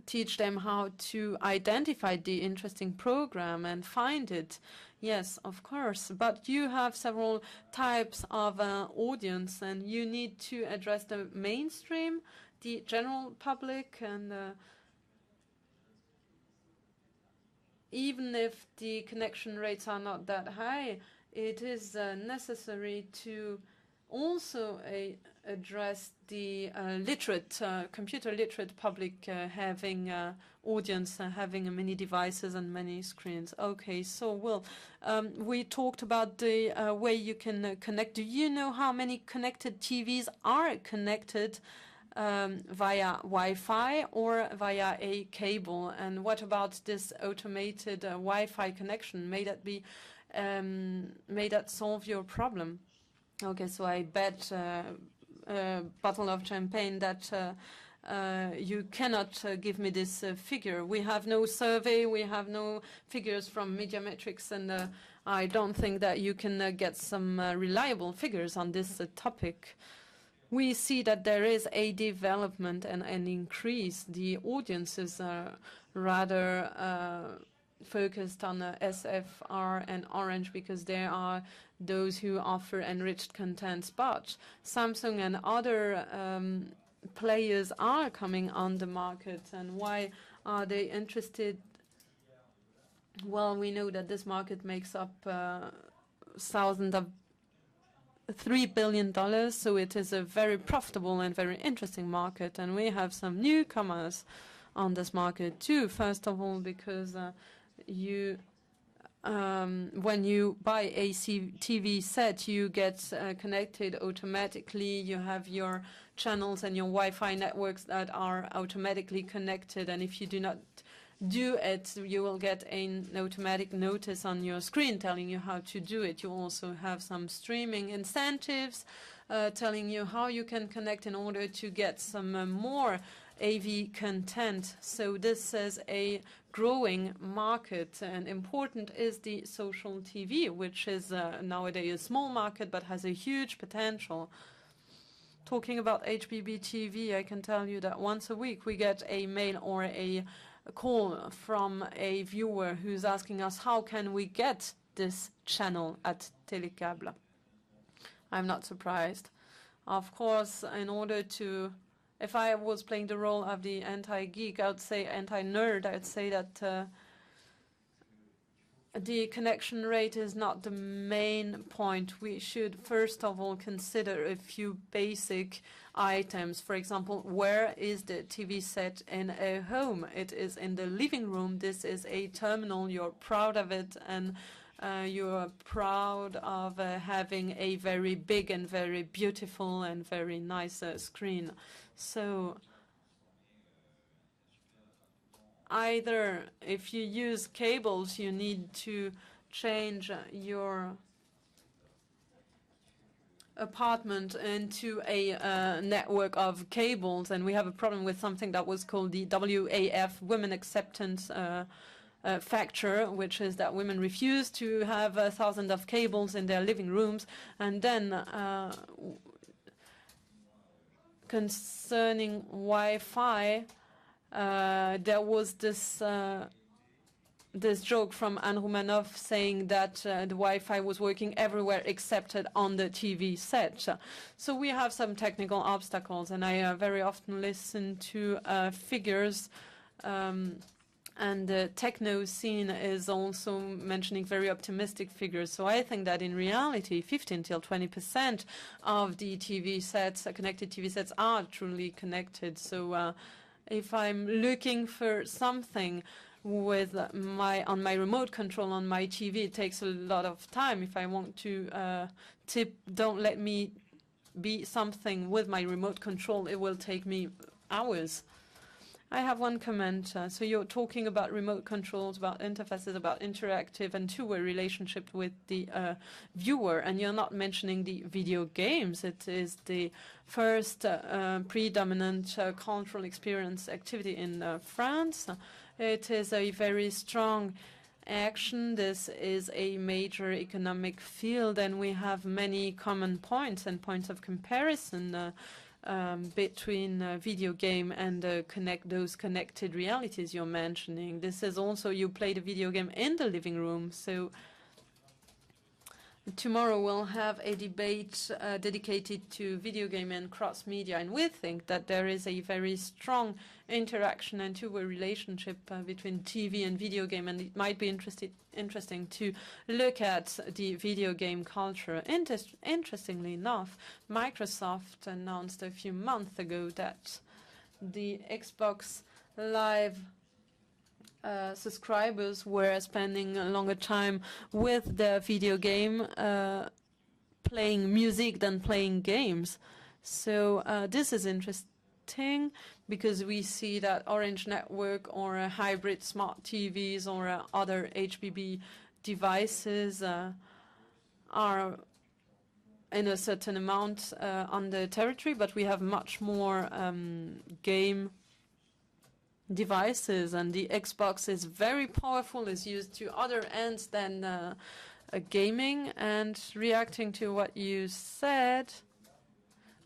teach them how to identify the interesting program and find it. Yes, of course, but you have several types of audience, and you need to address the mainstream, the general public, and even if the connection rates are not that high, it is necessary to also address the computer literate public having audience, having many devices and many screens. Okay, so we talked about the way you can connect. Do you know how many connected TVs are connected via Wi-Fi or via a cable? And what about this automated Wi-Fi connection? May that solve your problem? Okay, so I bet a bottle of champagne that you cannot give me this figure. We have no survey, we have no figures from Mediametrics, and I don't think that you can get some reliable figures on this topic. We see that there is a development and an increase. The audiences are rather focused on SFR and Orange because there are those who offer enriched contents, but Samsung and other players are coming on the market. And why are they interested? Well, we know that this market makes up $3 billion, so it is a very profitable and very interesting market, and we have some newcomers on this market too. First of all, because when you buy a TV set, you get connected automatically. You have your channels and your Wi-Fi networks that are automatically connected, and if you do not do it, you will get an automatic notice on your screen telling you how to do it. You also have some streaming incentives telling you how you can connect in order to get some more AV content. So this is a growing market, and important is the social TV, which is nowadays a small market but has a huge potential. Talking about HBB TV, I can tell you that once a week we get a mail or a call from a viewer who's asking us how can we get this channel at Telecable. I'm not surprised. Of course, in order to, if I was playing the role of the anti-geek, I would say anti-nerd, I would say that the connection rate is not the main point. We should first of all consider a few basic items. For example, where is the TV set in a home? It is in the living room. This is a terminal. You're proud of it, and you're proud of having a very big and very beautiful and very nice screen. So either if you use cables, you need to change your apartment into a network of cables, and we have a problem with something that was called the WAF, Women Acceptance factor, which is that women refuse to have 1,000 of cables in their living rooms. And then concerning Wi-Fi, there was this joke from Anne Roumanoff saying that the Wi-Fi was working everywhere except on the TV set. So we have some technical obstacles, and I very often listen to figures, and the techno scene is also mentioning very optimistic figures. So I think that in reality, 15 till 20% of the TV sets, connected TV sets, are truly connected. So if I'm looking for something with on my remote control on my TV, it takes a lot of time. If I want to tip, don't let me be something with my remote control, it will take me hours. I have one comment. So you're talking about remote controls, about interfaces, about interactive and two-way relationship with the viewer, and you're not mentioning the video games. It is the first predominant cultural experience activity in France. It is a very strong action. This is a major economic field, and we have many common points and points of comparison between video game and those connected realities you're mentioning. This is also, you played a video game in the living room, so tomorrow we'll have a debate dedicated to video game and cross-media, and we think that there is a very strong interaction and two-way relationship between TV and video game, and it might be interesting to look at the video game culture. Interestingly enough, Microsoft announced a few months ago that the Xbox Live subscribers were spending a longer time with their video game playing music than playing games. So this is interesting because we see that Orange Network or hybrid smart TVs or other HBB devices are in a certain amount on the territory, but we have much more game devices, and the Xbox is very powerful, is used to other ends than gaming. And reacting to what you said,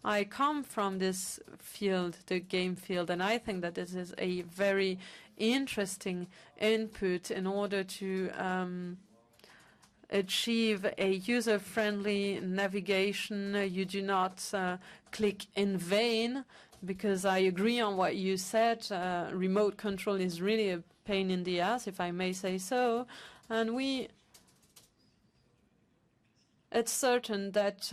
I come from this field, the game field, and I think that this is a very interesting input in order to achieve a user-friendly navigation. You do not click in vain, because I agree on what you said. Remote control is really a pain in the ass, if I may say so. And it's certain that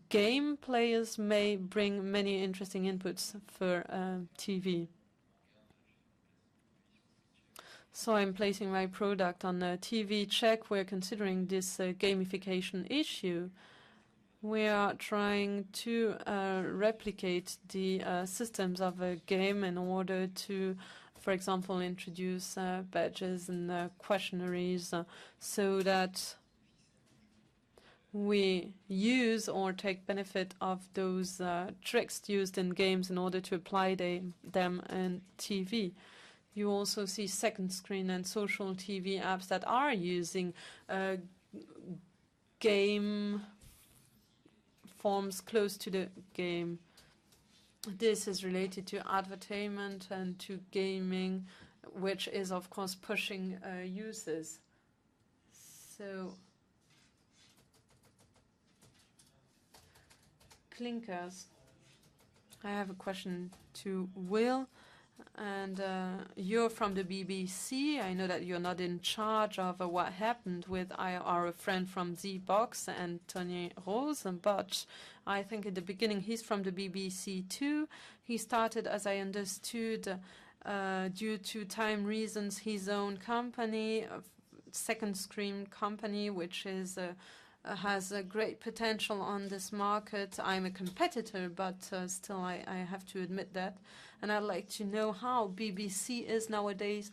game players may bring many interesting inputs for TV. So I'm placing my product on TV Check. We're considering this gamification issue. We are trying to replicate the systems of a game in order to, for example, introduce badges and questionnaires so that we use or take benefit of those tricks used in games in order to apply them in TV. You also see second screen and social TV apps that are using game forms close to the game. This is related to advertainment and to gaming, which is of course pushing users. So clinkers. I have a question to Will. And you're from the BBC. I know that you're not in charge of what happened with our friend from ZBox, Anthony Rose, but I think in the beginning he's from the BBC too. He started, as I understood, due to time reasons, his own company, second screen company, which is has a great potential on this market. I'm a competitor, but still I have to admit that. And I'd like to know how BBC is nowadays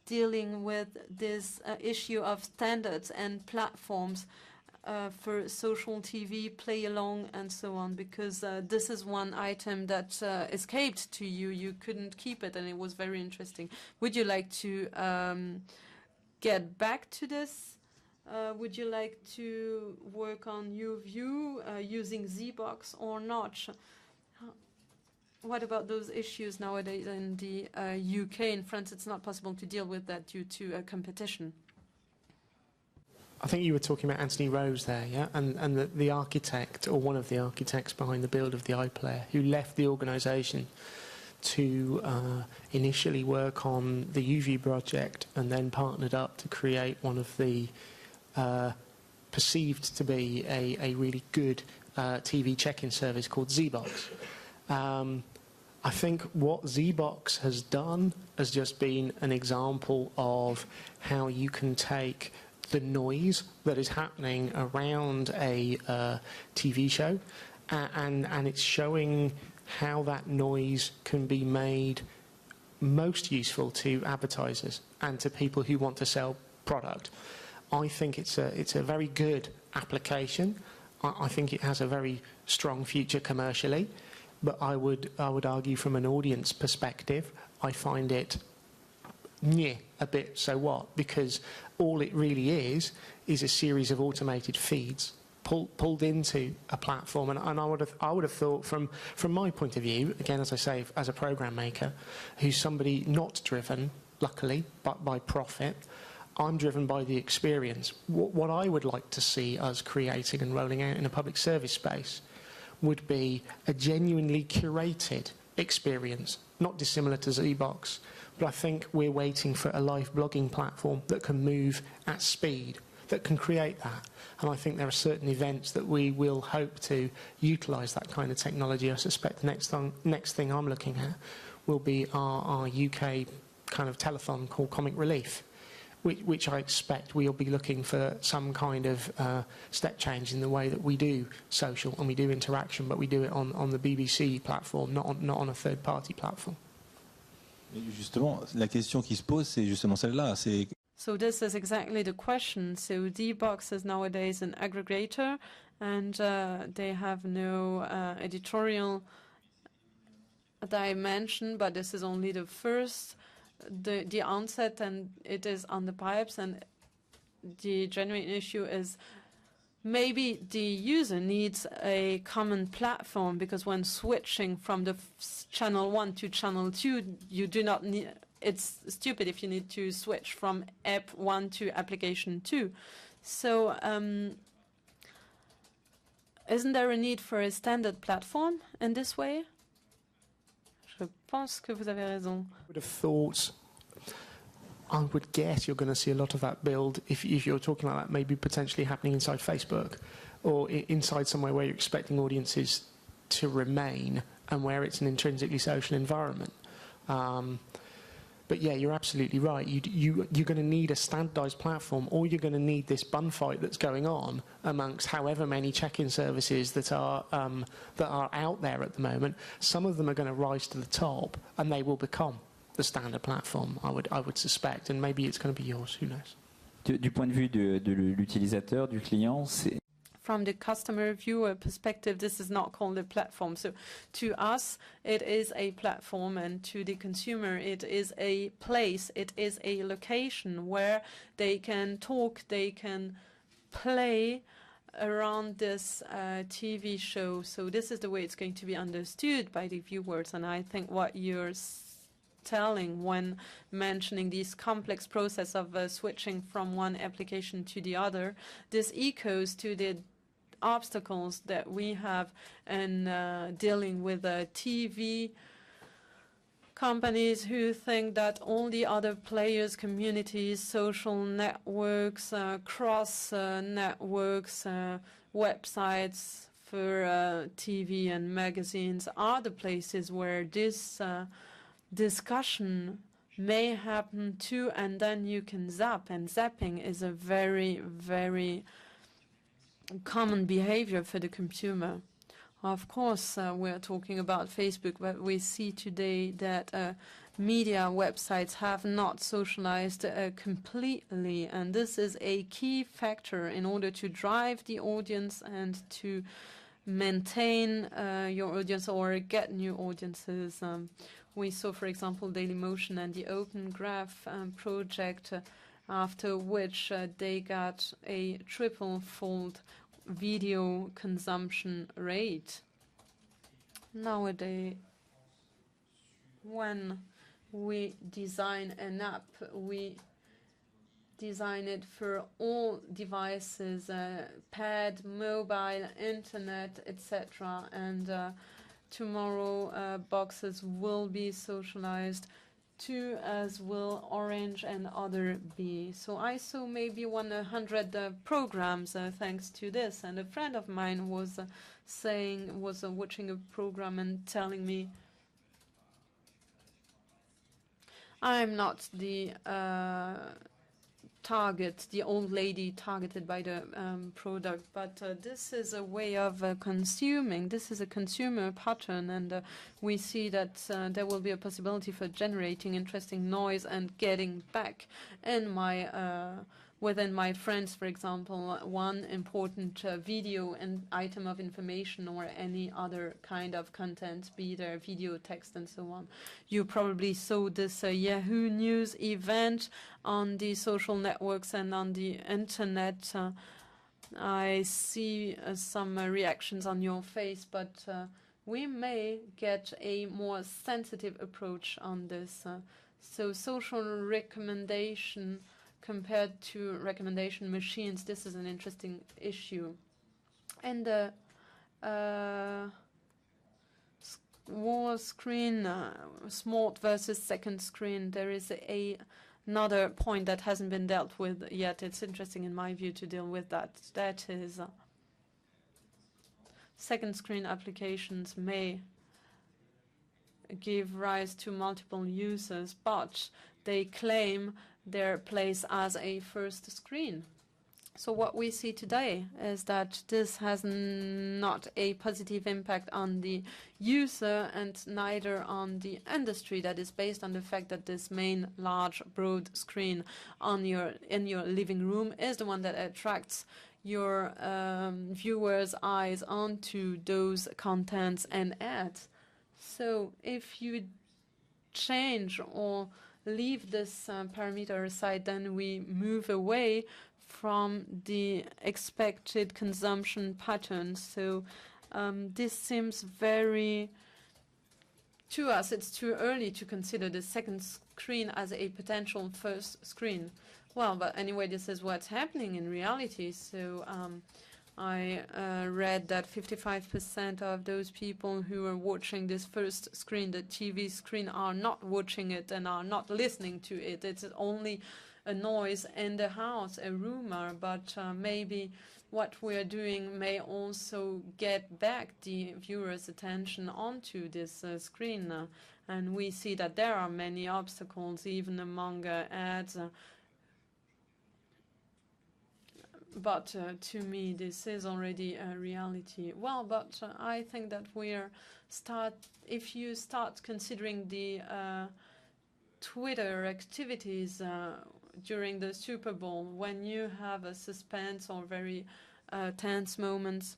dealing with this issue of standards and platforms for social TV, play along, and so on, because this is one item that escaped to you. You couldn't keep it, and it was very interesting. Would you like to get back to this? Would you like to work on YouView using ZBox or not? What about those issues nowadays in the UK? In France, it's not possible to deal with that due to competition. I think you were talking about Anthony Rose there, yeah? And the architect, or one of the architects behind the build of the iPlayer, who left the organisation to initially work on the UV project and then partnered up to create one of the perceived to be a really good TV check-in service called ZBox. I think what ZBox has done has just been an example of how you can take the noise that is happening around a TV show and it's showing how that noise can be made most useful to advertisers and to people who want to sell product. I think it's a very good application. I think it has a very strong future commercially, but I would argue from an audience perspective, I find it a bit so what, because all it really is a series of automated feeds pulled into a platform, and I would have thought from my point of view, again, as I say, as a program maker, who's somebody not driven, luckily, but by profit, I'm driven by the experience. What I would like to see us creating and rolling out in a public service space would be a genuinely curated experience, not dissimilar to Zbox, but I think we're waiting for a live blogging platform that can move at speed, that can create that. And I think there are certain events that we will hope to utilise that kind of technology. I suspect the next thing I'm looking at will be our UK kind of telethon called Comic Relief, which I expect we'll be looking for some kind of step change in the way that we do social and we do interaction, but we do it on the BBC platform, not on a third-party platform. Justement, la question qui se pose, c'est justement celle-là. So this is exactly the question. So Dbox is nowadays an aggregator, and they have no editorial dimension, but this is only the first, the onset, and it is on the pipes. And the genuine issue is maybe the user needs a common platform, because when switching from the channel 1 to channel 2, you do not need. It's stupid if you need to switch from app 1 to application 2. So isn't there a need for a standard platform in this way? Je pense que vous avez raison. I would have thought, I would guess you're going to see a lot of that build, if you're talking about that, maybe potentially happening inside Facebook or inside somewhere where you're expecting audiences to remain and where it's an intrinsically social environment. But yeah, you're absolutely right. You're going to need a standardised platform, or you're going to need this bun fight that's going on amongst however many check-in services that are out there at the moment. Some of them are going to rise to the top, and they will become the standard platform, I would suspect, and maybe it's going to be yours. Who knows? Du point de vue de l'utilisateur, du client, c'est... From the customer viewer perspective, this is not called a platform. So to us, it is a platform, and to the consumer, it is a place, it is a location where they can talk, they can play around this TV show. So this is the way it's going to be understood by the viewers. And I think what you're telling when mentioning this complex process of switching from one application to the other, this echoes to the obstacles that we have in dealing with TV companies who think that all the other players, communities, social networks, cross networks, websites for TV and magazines are the places where this discussion may happen too, and then you can zap, and zapping is a very, very common behavior for the consumer. Of course, we're talking about Facebook, but we see today that media websites have not socialized completely, and this is a key factor in order to drive the audience and to maintain your audience or get new audiences. We saw, for example, Dailymotion and the Open Graph project, after which they got a triple-fold video consumption rate. Nowadays, when we design an app, we design it for all devices, pad, mobile, internet, etc. And tomorrow, boxes will be socialized too, as will Orange and other be. So I saw maybe 100 programs thanks to this. And a friend of mine was watching a program and telling me, I'm not the target, the old lady targeted by the product, but this is a way of consuming. This is a consumer pattern, and we see that there will be a possibility for generating interesting noise and getting back in my within my friends, for example, one important video and item of information or any other kind of content, be there video, text, and so on. You probably saw this Yahoo News event on the social networks and on the internet. I see some reactions on your face, but we may get a more sensitive approach on this. So social recommendation compared to recommendation machines, this is an interesting issue. And wall screen, smart versus second screen, there is another point that hasn't been dealt with yet. It's interesting in my view to deal with that. That is second screen applications may give rise to multiple users, but they claim their place as a first screen. So what we see today is that this has not a positive impact on the user and neither on the industry. That is based on the fact that this main large broad screen in your living room is the one that attracts your viewers' eyes onto those contents and ads. So if you change or leave this parameter aside, then we move away from the expected consumption pattern. So this seems very, to us, it's too early to consider the second screen as a potential first screen. Well, but anyway, this is what's happening in reality. So I read that 55% of those people who are watching this first screen, the TV screen, are not watching it and are not listening to it. It's only a noise in the house, a rumor, but maybe what we're doing may also get back the viewer's attention onto this screen. And we see that there are many obstacles, even among ads. But to me, this is already a reality. Well, but I think that if you start considering the Twitter activities during the Super Bowl, when you have a suspense or very tense moments,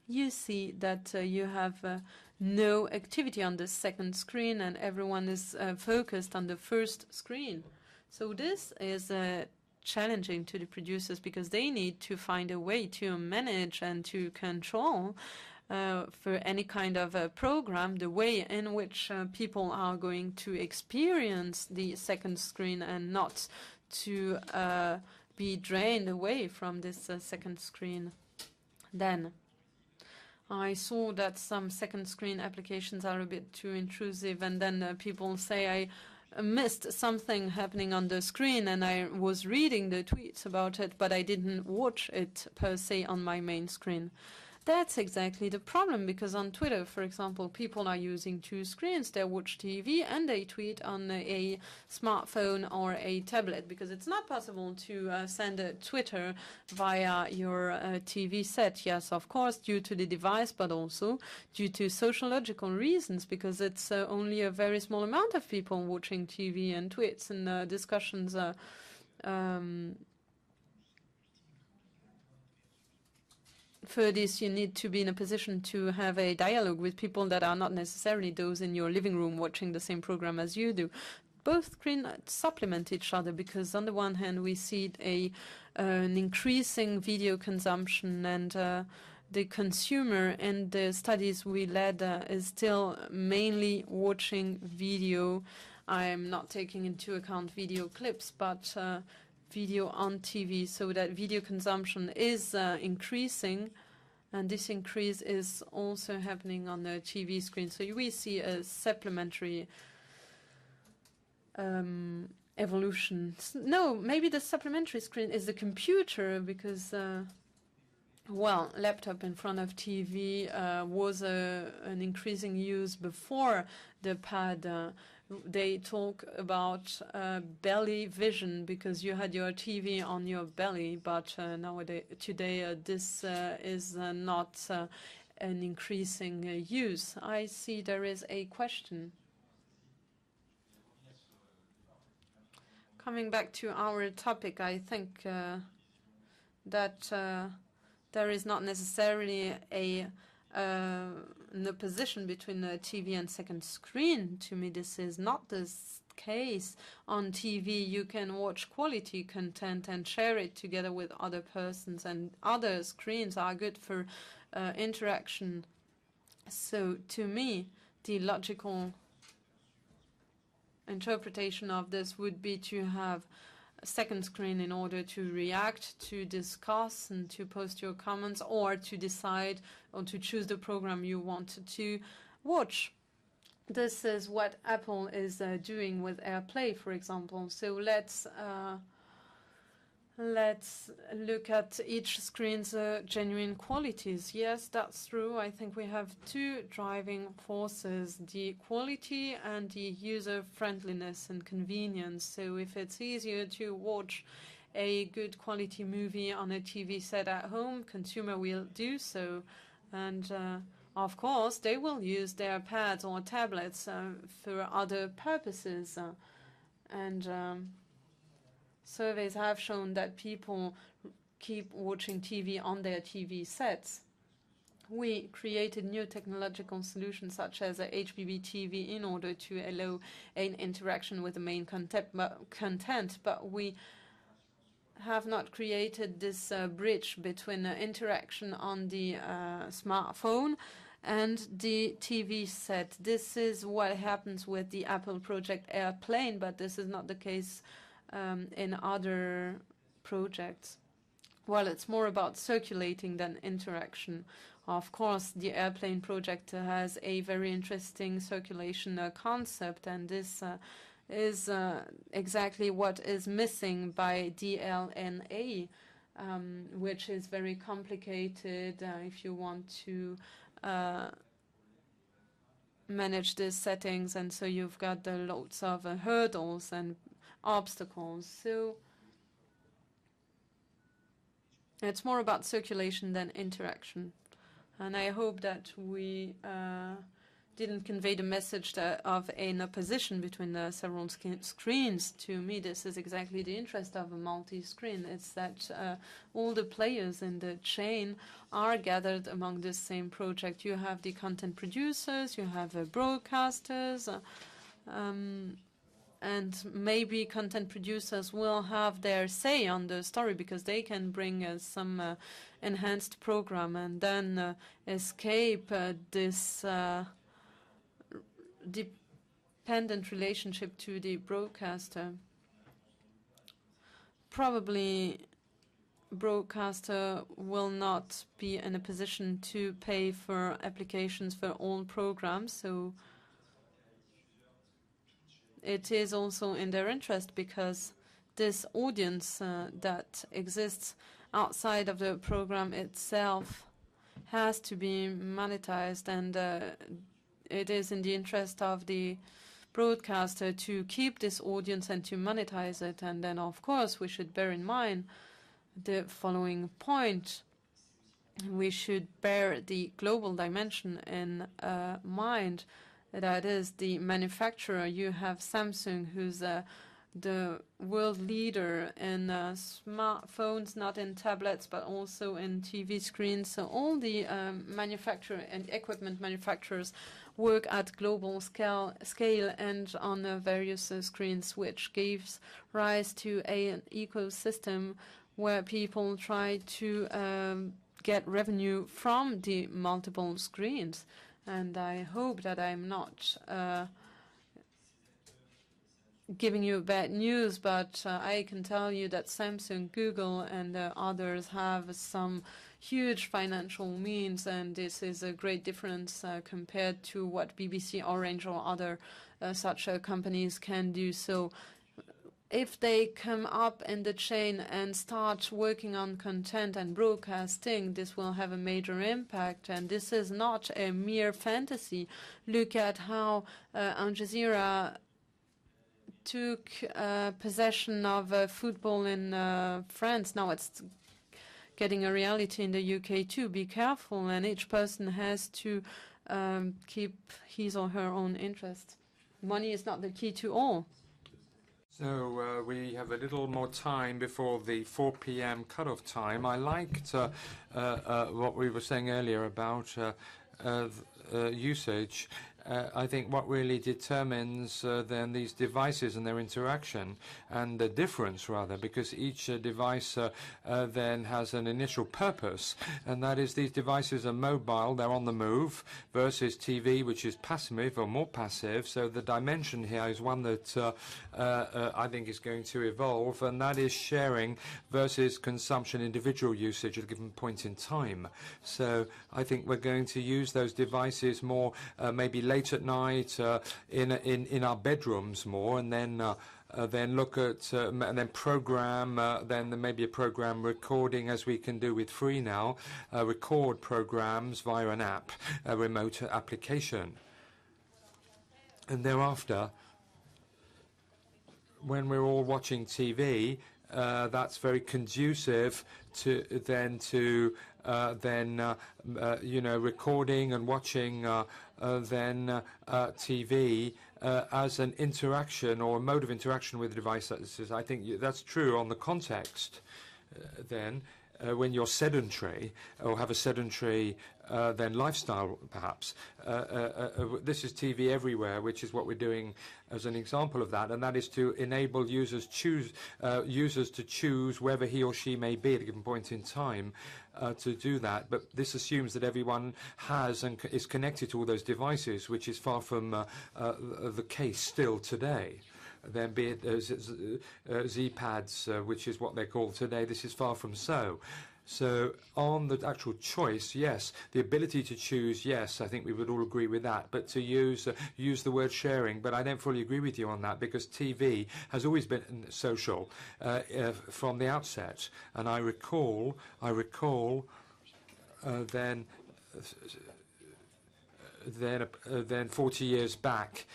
you see that you have no activity on the second screen and everyone is focused on the first screen. So this is challenging to the producers because they need to find a way to manage and to control for any kind of a program the way in which people are going to experience the second screen and not to be drained away from this second screen. Then I saw that some second screen applications are a bit too intrusive, and then people say I missed something happening on the screen and I was reading the tweets about it, but I didn't watch it per se on my main screen. That's exactly the problem, because on Twitter, for example, people are using two screens. They watch TV and they tweet on a smartphone or a tablet, because it's not possible to send a Twitter via your TV set. Yes, of course, due to the device, but also due to sociological reasons, because it's only a very small amount of people watching TV and tweets and discussions. For this, you need to be in a position to have a dialogue with people that are not necessarily those in your living room watching the same program as you do. Both screens supplement each other, because on the one hand we see an increasing video consumption, and the consumer in the studies we led is still mainly watching video. I'm not taking into account video clips, but video on TV, so that video consumption is increasing, and this increase is also happening on the TV screen. So we see a supplementary evolution. No, maybe the supplementary screen is the computer, because well, laptop in front of TV was an increasing use before the pad. They talk about belly vision because you had your TV on your belly, but today this is not an increasing use. I see there is a question. Coming back to our topic, I think that there is not necessarily an opposition between the TV and second screen. To me, this is not the case. On TV, you can watch quality content and share it together with other persons, and other screens are good for interaction. So, to me, the logical interpretation of this would be to have a second screen in order to react, to discuss, and to post your comments, or to decide or to choose the program you want to watch. This is what Apple is doing with AirPlay, for example. So let's look at each screen's genuine qualities. Yes, that's true. I think we have two driving forces, the quality and the user-friendliness and convenience. So if it's easier to watch a good quality movie on a TV set at home, consumer will do so. And of course, they will use their pads or tablets for other purposes. Surveys have shown that people keep watching TV on their TV sets. We created new technological solutions such as a HBB TV in order to allow an interaction with the main content, but we have not created this bridge between interaction on the smartphone and the TV set. This is what happens with the Apple Project Airplane, but this is not the case in other projects. Well, it's more about circulating than interaction. Of course, the Airplane project has a very interesting circulation concept, and this is exactly what is missing by DLNA, which is very complicated if you want to manage these settings, and so you've got the loads of hurdles and obstacles. So it's more about circulation than interaction. And I hope that we didn't convey the message of an opposition between the several screens. To me, this is exactly the interest of a multi-screen. It's that all the players in the chain are gathered among this same project. You have the content producers, you have broadcasters, and maybe content producers will have their say on the story because they can bring some enhanced program and then escape this dependent relationship to the broadcaster. Probably broadcaster will not be in a position to pay for applications for all programs, so it is also in their interest because this audience that exists outside of the program itself has to be monetized, and it is in the interest of the broadcaster to keep this audience and to monetize it. And then, of course, we should bear in mind the following point. We should bear the global dimension in mind. That is the manufacturer. You have Samsung, who's the world leader in smartphones, not in tablets, but also in TV screens. So all the manufacturer and equipment manufacturers work at global scale and on various screens, which gives rise to an ecosystem where people try to get revenue from the multiple screens. And I hope that I'm not giving you bad news, but I can tell you that Samsung, Google, and others have some huge financial means, and this is a great difference compared to what BBC, Orange, or other such companies can do. So if they come up in the chain and start working on content and broadcasting, this will have a major impact. And this is not a mere fantasy. Look at how Al Jazeera took possession of football in France. Now it's getting a reality in the UK too. Be careful, and each person has to keep his or her own interest. Money is not the key to all. So we have a little more time before the 4 p.m. cutoff time. I liked what we were saying earlier about usage. I think what really determines then these devices and their interaction, and the difference rather, because each device then has an initial purpose, and that is these devices are mobile, they're on the move, versus TV, which is passive or more passive. So the dimension here is one that I think is going to evolve, and that is sharing versus consumption, individual usage at a given point in time. So I think we're going to use those devices more maybe late at night in our bedrooms more, and then look at and then program, then there may be a program recording, as we can do with free now, record programs via an app, a remote application. And thereafter, when we're all watching TV, that's very conducive to recording and watching TV as an interaction or a mode of interaction with the device. I think that's true on the context. When you're sedentary or have a sedentary then lifestyle, perhaps, this is TV everywhere, which is what we're doing as an example of that, and that is to enable users to choose wherever he or she may be at a given point in time to do that. But this assumes that everyone has and is connected to all those devices, which is far from the case still today. Then be it Z-pads, which is what they're called today, this is far from so. So on the actual choice, yes, the ability to choose, yes, I think we would all agree with that. But to use the word sharing, but I don't fully agree with you on that, because TV has always been social from the outset. And I recall then 40 years back,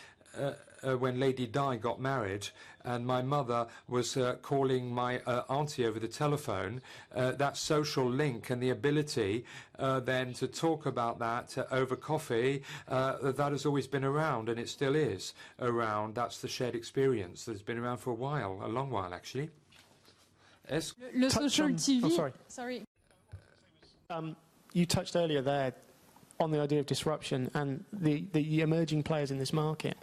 when Lady Di got married, and my mother was calling my auntie over the telephone, that social link and the ability then to talk about that over coffee, that has always been around, and it still is around. That's the shared experience that's been around for a while, a long while actually. Le social TV. Oh, sorry. You touched earlier there on the idea of disruption and the emerging players in this market.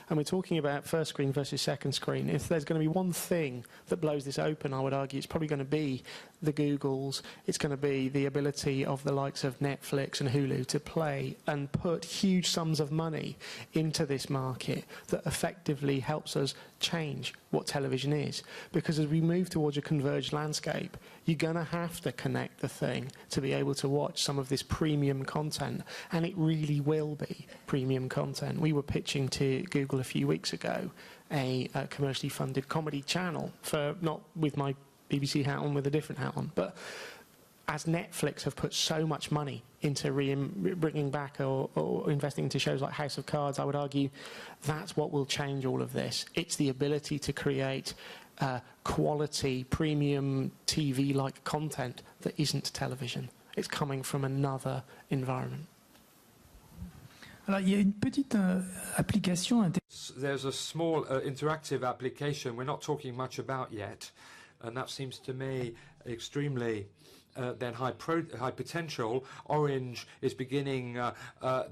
And we're talking about first screen versus second screen. If there's going to be one thing that blows this open, I would argue it's probably going to be the Googles. It's going to be the ability of the likes of Netflix and Hulu to play and put huge sums of money into this market that effectively helps us change what television is. Because as we move towards a converged landscape, you're going to have to connect the thing to be able to watch some of this premium content, and it really will be premium content. We were pitching to Google a few weeks ago a commercially funded comedy channel, for not with my BBC hat on, with a different hat on, but as Netflix have put so much money into bringing back or investing into shows like House of Cards, I would argue that's what will change all of this. It's the ability to create quality, premium TV-like content that isn't television. It's coming from another environment. Alors, il y a une petite application. There's a small interactive application we're not talking much about yet, and that seems to me extremely then high potential. Orange is beginning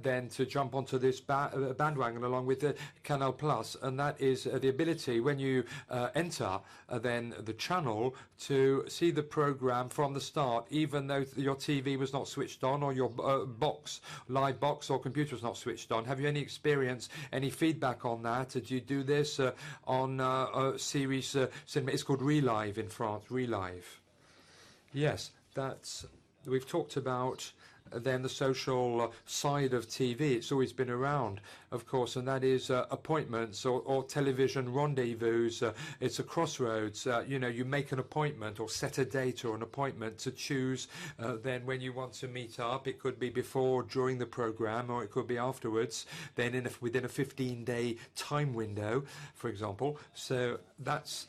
then to jump onto this bandwagon along with Canal Plus, and that is the ability when you enter then the channel to see the program from the start, even though your TV was not switched on or your live box or computer was not switched on. Have you any experience, any feedback on that? Did you do this on a series cinema? It's called Relive in France. Relive. Yes. We've talked about then the social side of TV. It's always been around, of course, and that is appointments or television rendezvous. It's a crossroads. You make an appointment or set a date or an appointment to choose then when you want to meet up. It could be before or during the program, or it could be afterwards, then within a 15-day time window, for example. So that's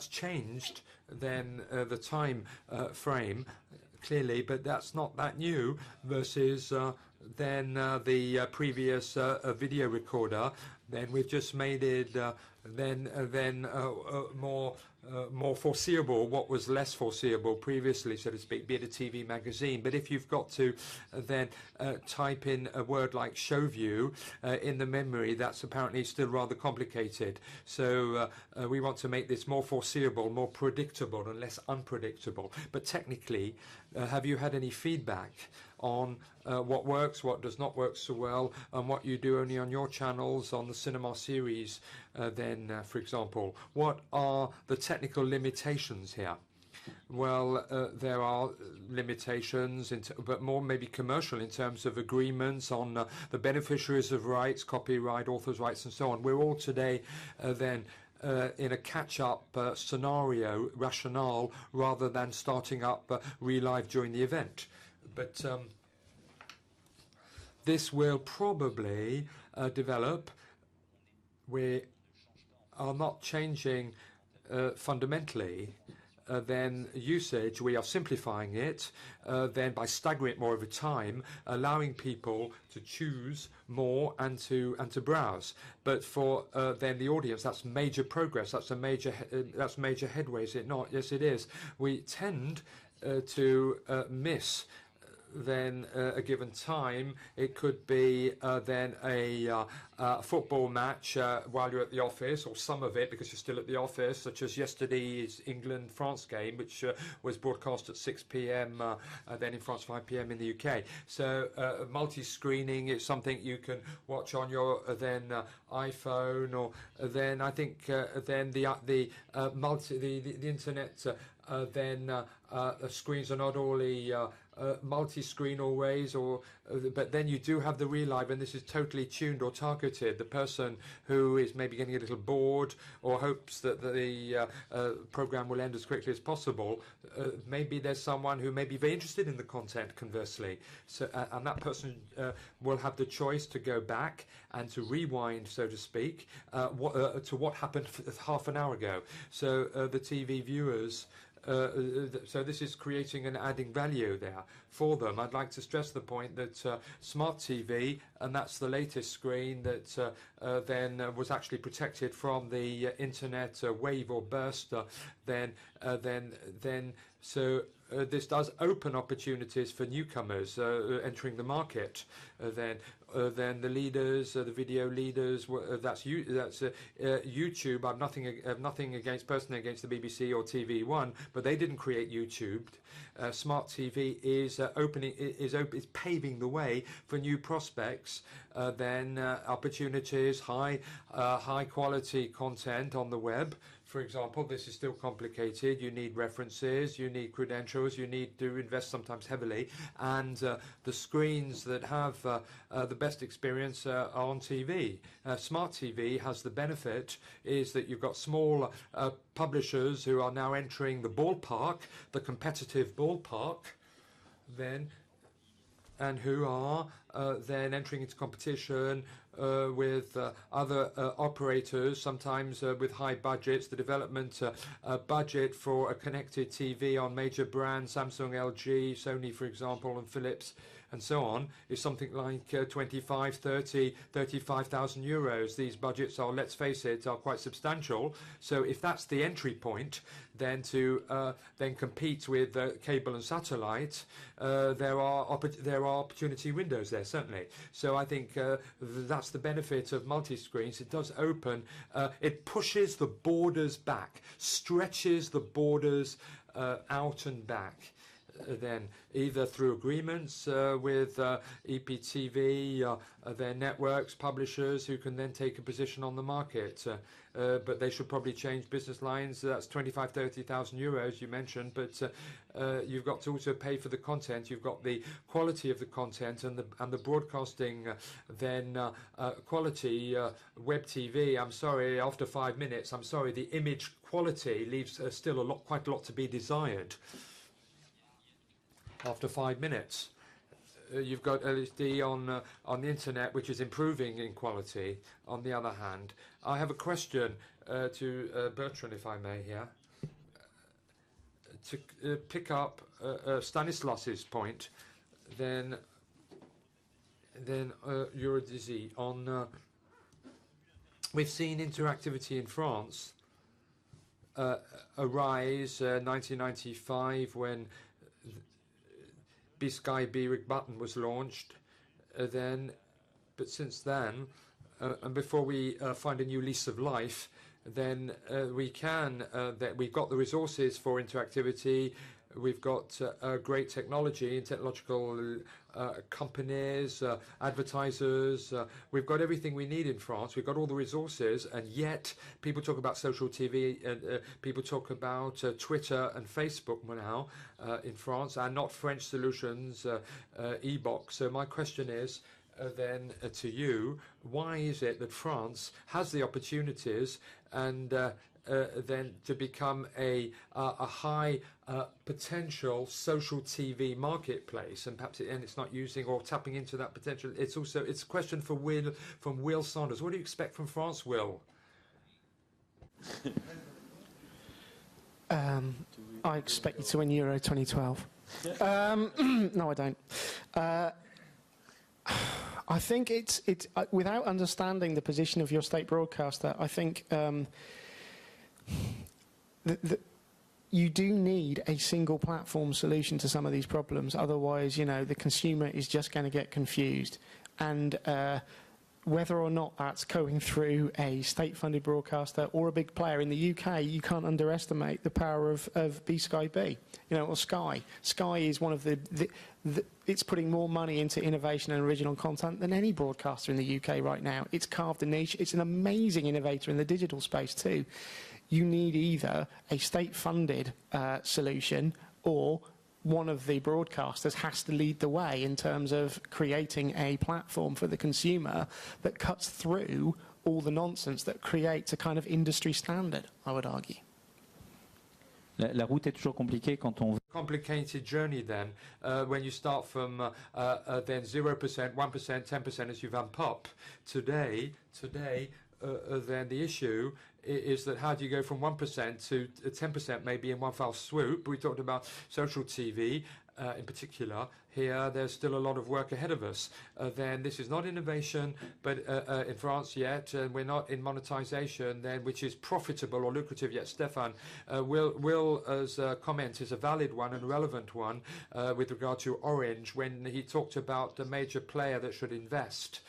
changed then the time frame, clearly, but that's not that new versus then the previous video recorder. Then we've just made it more foreseeable what was less foreseeable previously, so to speak, be it a TV magazine. But if you've got to then type in a word like show view in the memory, that's apparently still rather complicated. So we want to make this more foreseeable, more predictable and less unpredictable. But technically, have you had any feedback on what works, what does not work so well, and what you do only on your channels, on the cinema series, for example? What are the technical limitations here? Well, there are limitations, but more maybe commercial in terms of agreements on the beneficiaries of rights, copyright, authors' rights, and so on. We're all today in a catch-up scenario, rationale, rather than starting up re-live during the event. But this will probably develop. We are not changing fundamentally then usage. We are simplifying it then by staggering it more over time, allowing people to choose more and to browse. But for then the audience, that's major progress. That's major headway, is it not? Yes, it is. We tend to miss then a given time. It could be then a football match while you're at the office, or some of it because you're still at the office, such as yesterday's England-France game, which was broadcast at 6 p.m. Then in France, 5 p.m. in the UK. So multi-screening is something you can watch on your then iPhone, or then I think then the internet screens are not only multi-screen always, but then you do have the relive, and this is totally tuned or targeted. The person who is maybe getting a little bored or hopes that the program will end as quickly as possible, maybe there's someone who may be very interested in the content, conversely. So, and that person will have the choice to go back and to rewind, so to speak, to what happened half an hour ago. So the TV viewers, so this is creating and adding value there for them. I'd like to stress the point that smart TV, and that's the latest screen that then was actually protected from the internet wave or burst. So this does open opportunities for newcomers entering the market. Then the leaders, the video leaders, that's YouTube. I've nothing personally against the BBC or TV1, but they didn't create YouTube. Smart TV is paving the way for new prospects, then opportunities, high quality content on the web. For example, this is still complicated. You need references, you need credentials, you need to invest sometimes heavily, and the screens that have the best experience are on TV. Smart TV has the benefit is that you've got small publishers who are now entering the ballpark, the competitive ballpark, then, and who are then entering into competition with other operators, sometimes with high budgets. The development budget for a connected TV on major brands, Samsung, LG, Sony, for example, and Philips, and so on, is something like 25, 30, 35,000 euros. These budgets are, let's face it, are quite substantial. So if that's the entry point, then to then compete with cable and satellite, there are opportunity windows there, certainly. So I think that's the benefit of multi-screens. It does open, it pushes the borders back, stretches the borders out and back. then either through agreements with EPTV, their networks, publishers who can then take a position on the market. But they should probably change business lines. That's 25,000 to 30,000 euros you mentioned, but you've got to also pay for the content. You've got the quality of the content and the broadcasting then quality. Web TV, I'm sorry, after 5 minutes, I'm sorry, the image quality leaves still quite a lot to be desired. After 5 minutes. You've got LSD on the internet, which is improving in quality. On the other hand, I have a question to Bertrand, if I may, here, to pick up Stanislas's point. Then Eurydice on. We've seen interactivity in France arise 1995 when Sky Big Button was launched, but since then, and before we find a new lease of life, then we've got the resources for interactivity. We've got great technology and technological companies, advertisers. We've got everything we need in France. We've got all the resources, and yet people talk about social TV, and people talk about Twitter and Facebook now in France, and not French solutions, e-box. So my question is then to you, why is it that France has the opportunities and then to become a high potential social TV marketplace, and perhaps it's not using or tapping into that potential? It's a question for Will from Will Saunders. What do you expect from France, Will? I expect you to win Euro 2012. No, I don't. I think it's without understanding the position of your state broadcaster, I think you do need a single platform solution to some of these problems. Otherwise, the consumer is just going to get confused. And whether or not that's going through a state-funded broadcaster or a big player in the UK, you can't underestimate the power of Sky B, or Sky. Sky is one of it's putting more money into innovation and original content than any broadcaster in the UK right now. It's carved a niche. It's an amazing innovator in the digital space too. You need either a state-funded solution, or one of the broadcasters has to lead the way in terms of creating a platform for the consumer that cuts through all the nonsense that creates a kind of industry standard, I would argue. La route est toujours compliquée quand on... Complicated journey then, when you start from then 0%, 1%, 10% as you vamp up. Today, then the issue is that how do you go from 1% to 10% maybe in one fell swoop? We talked about social TV in particular. Here, there's still a lot of work ahead of us. Then this is not innovation, but in France yet, we're not in monetization then, which is profitable or lucrative yet. Stefan, Will's comment is a valid one and relevant one with regard to Orange, when he talked about the major player that should invest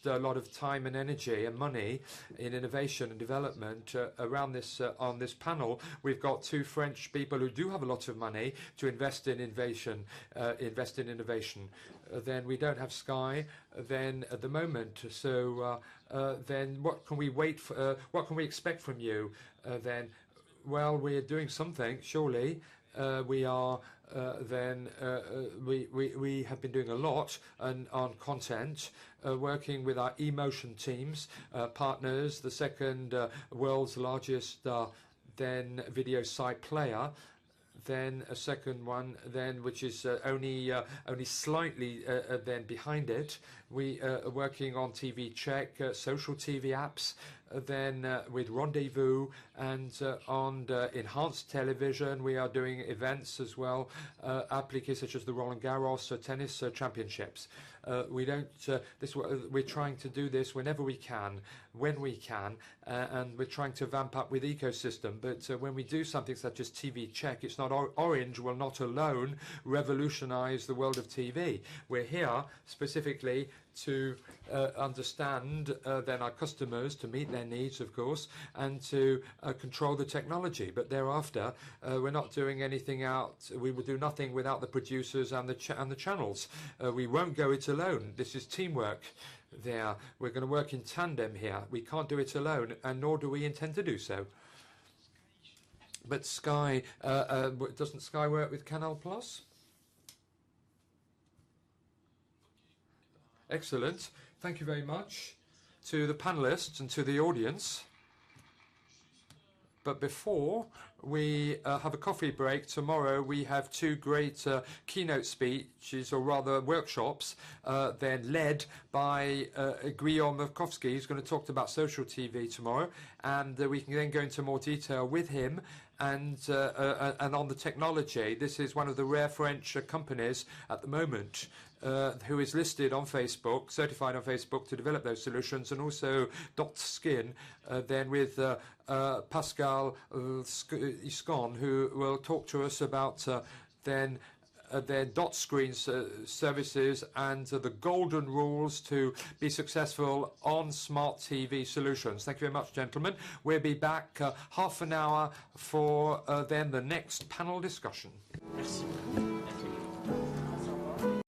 a lot of time and energy and money in innovation and development. Around this on this panel, we've got two French people who do have a lot of money to invest in innovation. Then we don't have Sky then at the moment. So then what can we wait for? What can we expect from you then? Well, we're doing something, surely. We are then we have been doing a lot on content, working with our emotion teams, partners, the second world's largest then video site player. Then a second one, then which is only slightly then behind it. We are working on TV Check, social TV apps, then with Rendezvous, and on enhanced television. We are doing events as well, applications such as the Roland Garros tennis championships. We're trying to do this whenever we can, when we can, and we're trying to vamp up with ecosystem. But when we do something such as TV Check, it's not Orange will not alone revolutionize the world of TV. We're here specifically to understand then our customers, to meet their needs, of course, and to control the technology. But thereafter, we're not doing anything we will do nothing without the producers and the channels. We won't go it alone. This is teamwork there. We're going to work in tandem here. We can't do it alone, and nor do we intend to do so. But Sky, doesn't Sky work with Canal Plus? Excellent. Thank you very much to the panelists and to the audience. But before we have a coffee break, tomorrow we have two great keynote speeches, or rather workshops, then led by Guillaume Mikowski. He's going to talk about social TV tomorrow, and we can then go into more detail with him and on the technology. This is one of the rare French companies at the moment who is listed on Facebook, certified on Facebook to develop those solutions, and also DOTSCREEN, then with Pascal Iscon, who will talk to us about then their DOTSCREEN services and the golden rules to be successful on smart TV solutions. Thank you very much, gentlemen. We'll be back half an hour for then the next panel discussion. Merci.